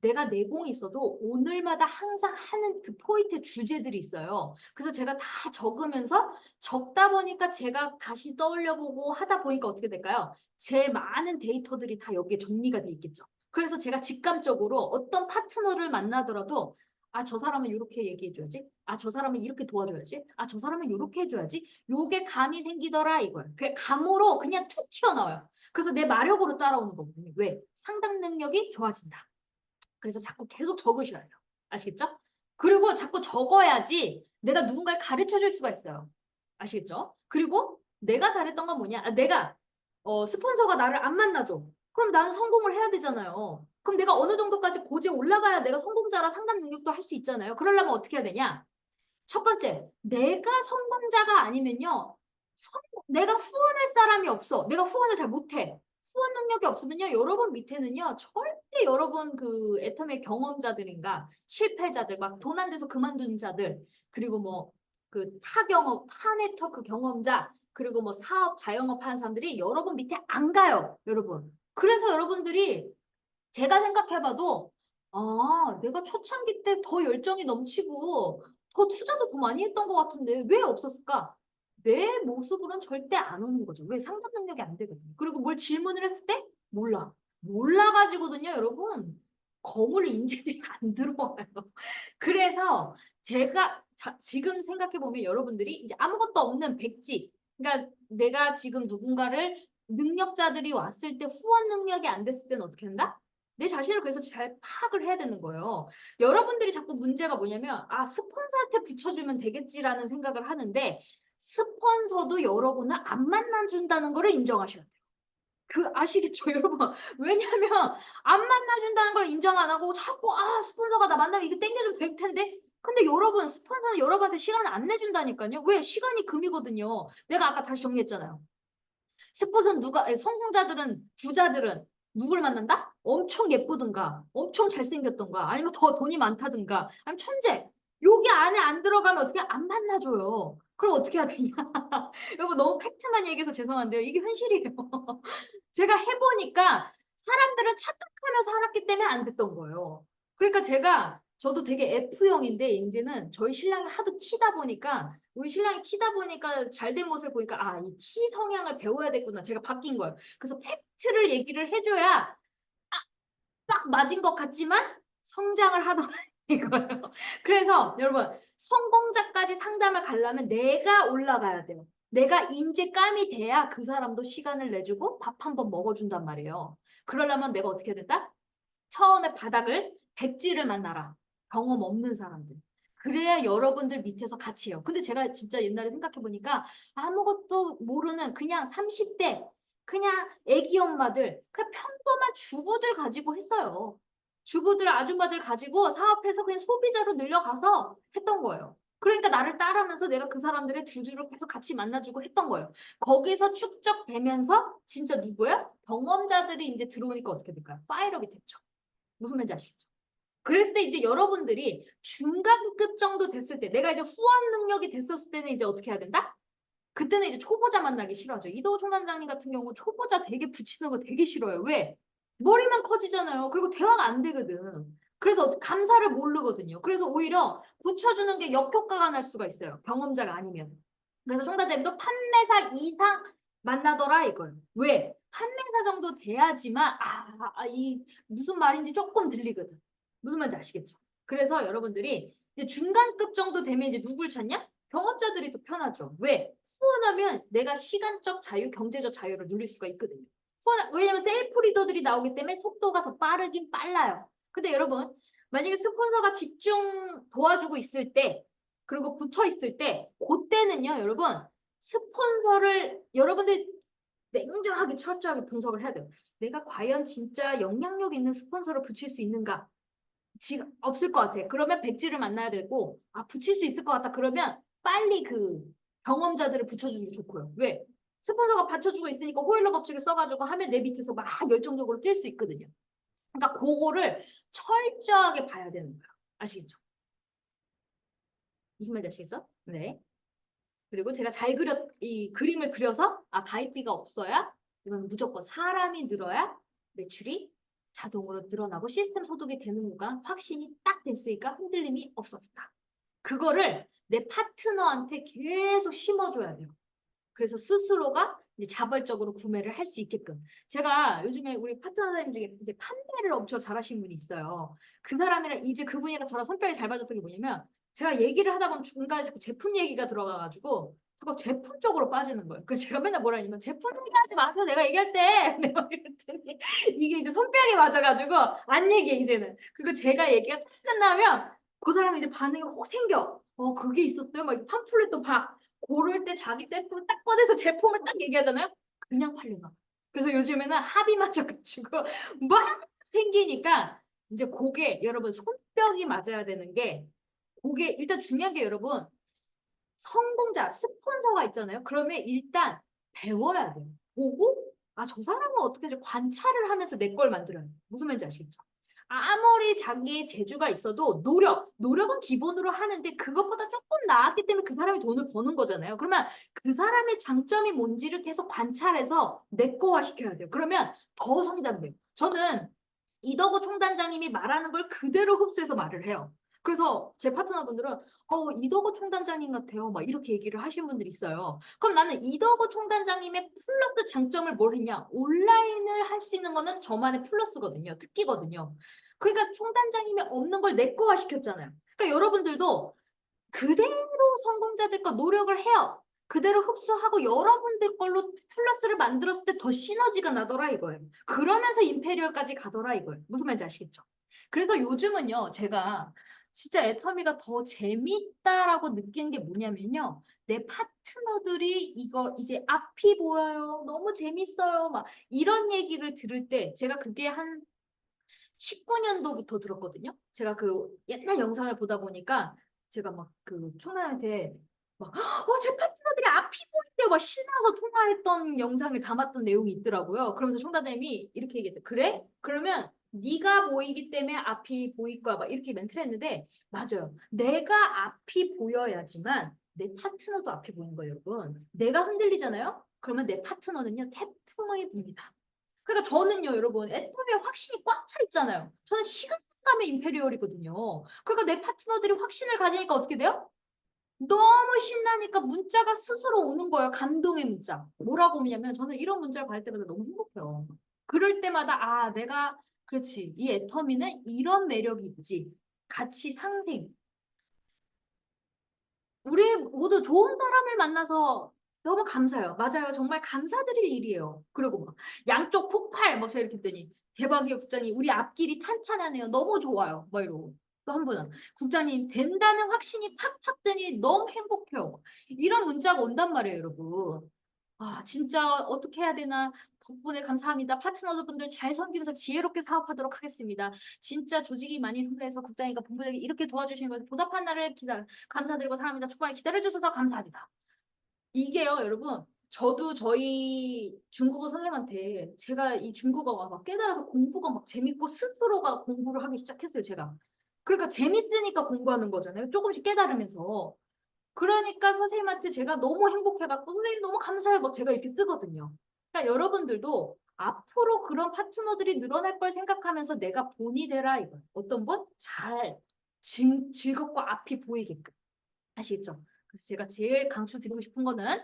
S1: 내가 내공이 있어도 오늘마다 항상 하는 그 포인트 주제들이 있어요. 그래서 제가 다 적으면서 적다 보니까 제가 다시 떠올려보고 하다 보니까 어떻게 될까요? 제 많은 데이터들이 다 여기에 정리가 돼 있겠죠. 그래서 제가 직감적으로 어떤 파트너를 만나더라도 아, 저 사람은 이렇게 얘기해줘야지. 아, 저 사람은 이렇게 도와줘야지. 아, 저 사람은 이렇게 해줘야지. 요게 감이 생기더라 이거예요. 그 감으로 그냥 툭 튀어나와요. 그래서 내 마력으로 따라오는 거거든요. 왜? 상당 능력이 좋아진다. 그래서 자꾸 계속 적으셔야 돼요. 아시겠죠? 그리고 자꾸 적어야지 내가 누군가를 가르쳐 줄 수가 있어요. 아시겠죠? 그리고 내가 잘했던 건 뭐냐? 내가 스폰서가 나를 안 만나줘. 그럼 나는 성공을 해야 되잖아요. 그럼 내가 어느 정도까지 고지에 올라가야 내가 성공자라 상담 능력도 할 수 있잖아요. 그러려면 어떻게 해야 되냐? 첫 번째, 내가 성공자가 아니면요. 내가 후원할 사람이 없어. 내가 후원을 잘 못해. 후원 능력이 없으면요. 여러분 밑에는요. 절대 여러분 그 애텀의 경험자들인가 실패자들 막 돈 안 돼서 그만둔 자들 그리고 뭐 그 타경업, 타네트워크 경험자 그리고 뭐 사업, 자영업 하는 사람들이 여러분 밑에 안 가요. 여러분. 그래서 여러분들이 제가 생각해봐도 아, 내가 초창기 때 더 열정이 넘치고 더 투자도 더 많이 했던 것 같은데 왜 없었을까? 내 모습으로는 절대 안 오는 거죠. 왜? 상담 능력이 안 되거든요. 그리고 뭘 질문을 했을 때 몰라. 몰라가지거든요, 여러분. 거물 인재들이 안 들어와요. 그래서 제가 지금 생각해보면 여러분들이 이제 아무것도 없는 백지. 그러니까 내가 지금 누군가를 능력자들이 왔을 때 후원 능력이 안 됐을 때는 어떻게 한다? 내 자신을 그래서 잘 파악을 해야 되는 거예요. 여러분들이 자꾸 문제가 뭐냐면 아 스폰서한테 붙여주면 되겠지라는 생각을 하는데 스폰서도 여러분을 안 만나준다는 거를 인정하셔야 돼요. 그 아시겠죠, 여러분? 왜냐면 안 만나준다는 걸 인정 안 하고 자꾸 아 스폰서가 나 만나면 이거 땡겨주면 될 텐데 근데 여러분 스폰서는 여러분한테 시간을 안 내준다니까요. 왜? 시간이 금이거든요. 내가 아까 다시 정리했잖아요. 스포츠는 성공자들은 부자들은 누굴 만난다? 엄청 예쁘든가 엄청 잘생겼던가 아니면 더 돈이 많다든가 아니면 천재 여기 안에 안 들어가면 어떻게 안 만나줘요. 그럼 어떻게 해야 되냐? 여러분 너무 팩트만 얘기해서 죄송한데요. 이게 현실이에요. 제가 해보니까 사람들은 착각하며 살았기 때문에 안 됐던 거예요. 그러니까 저도 되게 F형인데 이제는 저희 신랑이 하도 T다 보니까 우리 신랑이 T다 보니까 잘된 모습을 보니까 아, 이 T 성향을 배워야 되구나. 제가 바뀐 거예요. 그래서 팩트를 얘기를 해줘야 딱 맞은 것 같지만 성장을 하더라 이거예요. 그래서 여러분 성공자까지 상담을 가려면 내가 올라가야 돼요. 내가 인재감이 돼야 그 사람도 시간을 내주고 밥 한 번 먹어준단 말이에요. 그러려면 내가 어떻게 해야 된다? 처음에 바닥을 백지를 만나라. 경험 없는 사람들. 그래야 여러분들 밑에서 같이 해요. 근데 제가 진짜 옛날에 생각해보니까 아무것도 모르는 그냥 30대 그냥 애기 엄마들 그냥 평범한 주부들 가지고 했어요. 주부들 아줌마들 가지고 사업해서 그냥 소비자로 늘려가서 했던 거예요. 그러니까 나를 따라하면서 내가 그 사람들의 주주를 계속 같이 만나주고 했던 거예요. 거기서 축적되면서 진짜 누구야? 경험자들이 이제 들어오니까 어떻게 될까요? 파이력이 됐죠. 무슨 말인지 아시겠죠? 그랬을 때 이제 여러분들이 중간급 정도 됐을 때 내가 이제 후원 능력이 됐었을 때는 이제 어떻게 해야 된다? 그때는 이제 초보자 만나기 싫어하죠. 이도우 총단장님 같은 경우 초보자 되게 붙이는 거 되게 싫어요. 왜? 머리만 커지잖아요. 그리고 대화가 안 되거든. 그래서 감사를 모르거든요. 그래서 오히려 붙여주는 게 역효과가 날 수가 있어요. 경험자가 아니면. 그래서 총단장님도 판매사 이상 만나더라 이거예요. 왜? 판매사 정도 돼야지만 이 무슨 말인지 조금 들리거든. 무슨 말인지 아시겠죠? 그래서 여러분들이 이제 중간급 정도 되면 이제 누굴 찾냐? 경험자들이 더 편하죠. 왜? 후원하면 내가 시간적 자유, 경제적 자유를 누릴 수가 있거든요. 왜냐면 셀프 리더들이 나오기 때문에 속도가 더 빠르긴 빨라요. 근데 여러분, 만약에 스폰서가 집중 도와주고 있을 때, 그리고 붙어 있을 때, 그때는요, 여러분, 스폰서를 여러분들 냉정하게 철저하게 분석을 해야 돼요. 내가 과연 진짜 영향력 있는 스폰서를 붙일 수 있는가? 지금 없을 것 같아. 그러면 백지를 만나야 되고, 붙일 수 있을 것 같다. 그러면 빨리 그 경험자들을 붙여주는 게 좋고요. 왜? 스폰서가 받쳐주고 있으니까 호일러 법칙을 써가지고 하면 내 밑에서 막 열정적으로 뛸 수 있거든요. 그러니까 그거를 철저하게 봐야 되는 거예요. 아시겠죠? 무슨 말인지 아시겠어? 네. 그리고 제가 이 그림을 그려서 가입비가 없어야 이건 무조건 사람이 늘어야 매출이 자동으로 늘어나고 시스템 소득이 되는 구간 확신이 딱 됐으니까 흔들림이 없어졌다. 그거를 내 파트너한테 계속 심어줘야 돼요. 그래서 스스로가 이제 자발적으로 구매를 할 수 있게끔. 제가 요즘에 우리 파트너님 중에 이제 판매를 엄청 잘하시는 분이 있어요. 그 사람이랑 이제 그분이랑 저랑 성격이 잘 맞았던 게 뭐냐면 제가 얘기를 하다 보면 중간에 자꾸 제품 얘기가 들어가가지고 자꾸 제품 쪽으로 빠지는 거예요. 그래서 제가 맨날 뭐라 하냐면 제품 얘기하지 마세요. 내가 얘기할 때. 내가 이랬더니 이게 이제 손뼉이 맞아가지고 안 얘기해 이제는. 그리고 제가 얘기가 딱 끝나면 그 사람이 이제 반응이 확 생겨. 그게 있었어요. 막 팜플렛도 봐. 고를 때 자기 샘플을 딱 꺼내서 제품을 딱 얘기하잖아요. 그냥 팔려나. 그래서 요즘에는 합의 맞춰가지고 막 생기니까 이제 그게 여러분 손뼉이 맞아야 되는 게 그게 일단 중요한 게 여러분 성공자 스폰서가 있잖아요. 그러면 일단 배워야 돼요. 보고 저 사람은 어떻게 하지 관찰을 하면서 내 걸 만들어요. 무슨 말인지 아시겠죠? 아무리 자기의 재주가 있어도 노력은 기본으로 하는데 그것보다 조금 나았기 때문에 그 사람이 돈을 버는 거잖아요. 그러면 그 사람의 장점이 뭔지를 계속 관찰해서 내 거화 시켜야 돼요. 그러면 더 성장돼요. 저는 이덕우 총단장님이 말하는 걸 그대로 흡수해서 말을 해요. 그래서 제 파트너분들은 이덕우 총단장님 같아요. 막 이렇게 얘기를 하시는 분들이 있어요. 그럼 나는 이덕우 총단장님의 플러스 장점을 뭘 했냐? 온라인을 할 수 있는 거는 저만의 플러스거든요. 특기거든요. 그러니까 총단장님이 없는 걸 내 거화 시켰잖아요. 그러니까 여러분들도 그대로 성공자들과 노력을 해요. 그대로 흡수하고 여러분들 걸로 플러스를 만들었을 때 더 시너지가 나더라 이거예요. 그러면서 임페리얼까지 가더라 이거예요. 무슨 말인지 아시겠죠? 그래서 요즘은요, 제가 진짜 애터미가 더 재밌다라고 느끼는 게 뭐냐면요. 내 파트너들이 이거 이제 앞이 보여요. 너무 재밌어요. 막 이런 얘기를 들을 때 제가 그게 한 19년도부터 들었거든요. 제가 그 옛날 영상을 보다 보니까 제가 막 그 총장한테 막, 제 파트너들이 앞이 보인대요. 막 신나서 통화했던 영상을 담았던 내용이 있더라고요. 그러면서 총장님이 이렇게 얘기했대. 그래? 그러면 네가 보이기 때문에 앞이 보일 거야. 막 이렇게 멘트를 했는데 맞아요. 내가 앞이 보여야지만 내 파트너도 앞이 보이는 거예요, 여러분. 내가 흔들리잖아요? 그러면 내 파트너는요, 태풍이 붑니다. 그러니까 저는요, 여러분, 애터미에 확신이 꽉 차 있잖아요. 저는 시간감의 임페리얼이거든요. 그러니까 내 파트너들이 확신을 가지니까 어떻게 돼요? 너무 신나니까 문자가 스스로 오는 거예요. 감동의 문자. 뭐라고 오냐면 저는 이런 문자를 받을 때마다 너무 행복해요. 그럴 때마다 내가 그렇지. 이 애터미는 이런 매력이 있지. 같이 상생. 우리 모두 좋은 사람을 만나서 너무 감사해요. 맞아요. 정말 감사드릴 일이에요. 그리고 막 양쪽 폭발 막 제가 이렇게 했더니 대박이에요, 국장님. 우리 앞길이 탄탄하네요. 너무 좋아요. 막 이러고. 또 한 분은 국장님 된다는 확신이 팍팍 드니 너무 행복해요. 이런 문자가 온단 말이에요, 여러분. 진짜 어떻게 해야 되나 덕분에 감사합니다. 파트너분들 잘 섬기면서 지혜롭게 사업하도록 하겠습니다. 진짜 조직이 많이 성장해서 국장이가 본부장이 이렇게 도와주시는 것에 보답한 날을 감사드리고 사랑합니다. 초반에 기다려주셔서 감사합니다. 이게요, 여러분. 저도 저희 중국어 선생님한테 제가 이 중국어가 막 깨달아서 공부가 막 재밌고 스스로가 공부를 하기 시작했어요, 제가. 그러니까 재밌으니까 공부하는 거잖아요. 조금씩 깨달으면서. 그러니까 선생님한테 제가 너무 행복해갖고 선생님 너무 감사해요. 막 제가 이렇게 쓰거든요. 그러니까 여러분들도 앞으로 그런 파트너들이 늘어날 걸 생각하면서 내가 본이 되라 이거. 어떤 분? 잘 즐겁고 앞이 보이게끔. 아시겠죠? 그래서 제가 제일 강추드리고 싶은 거는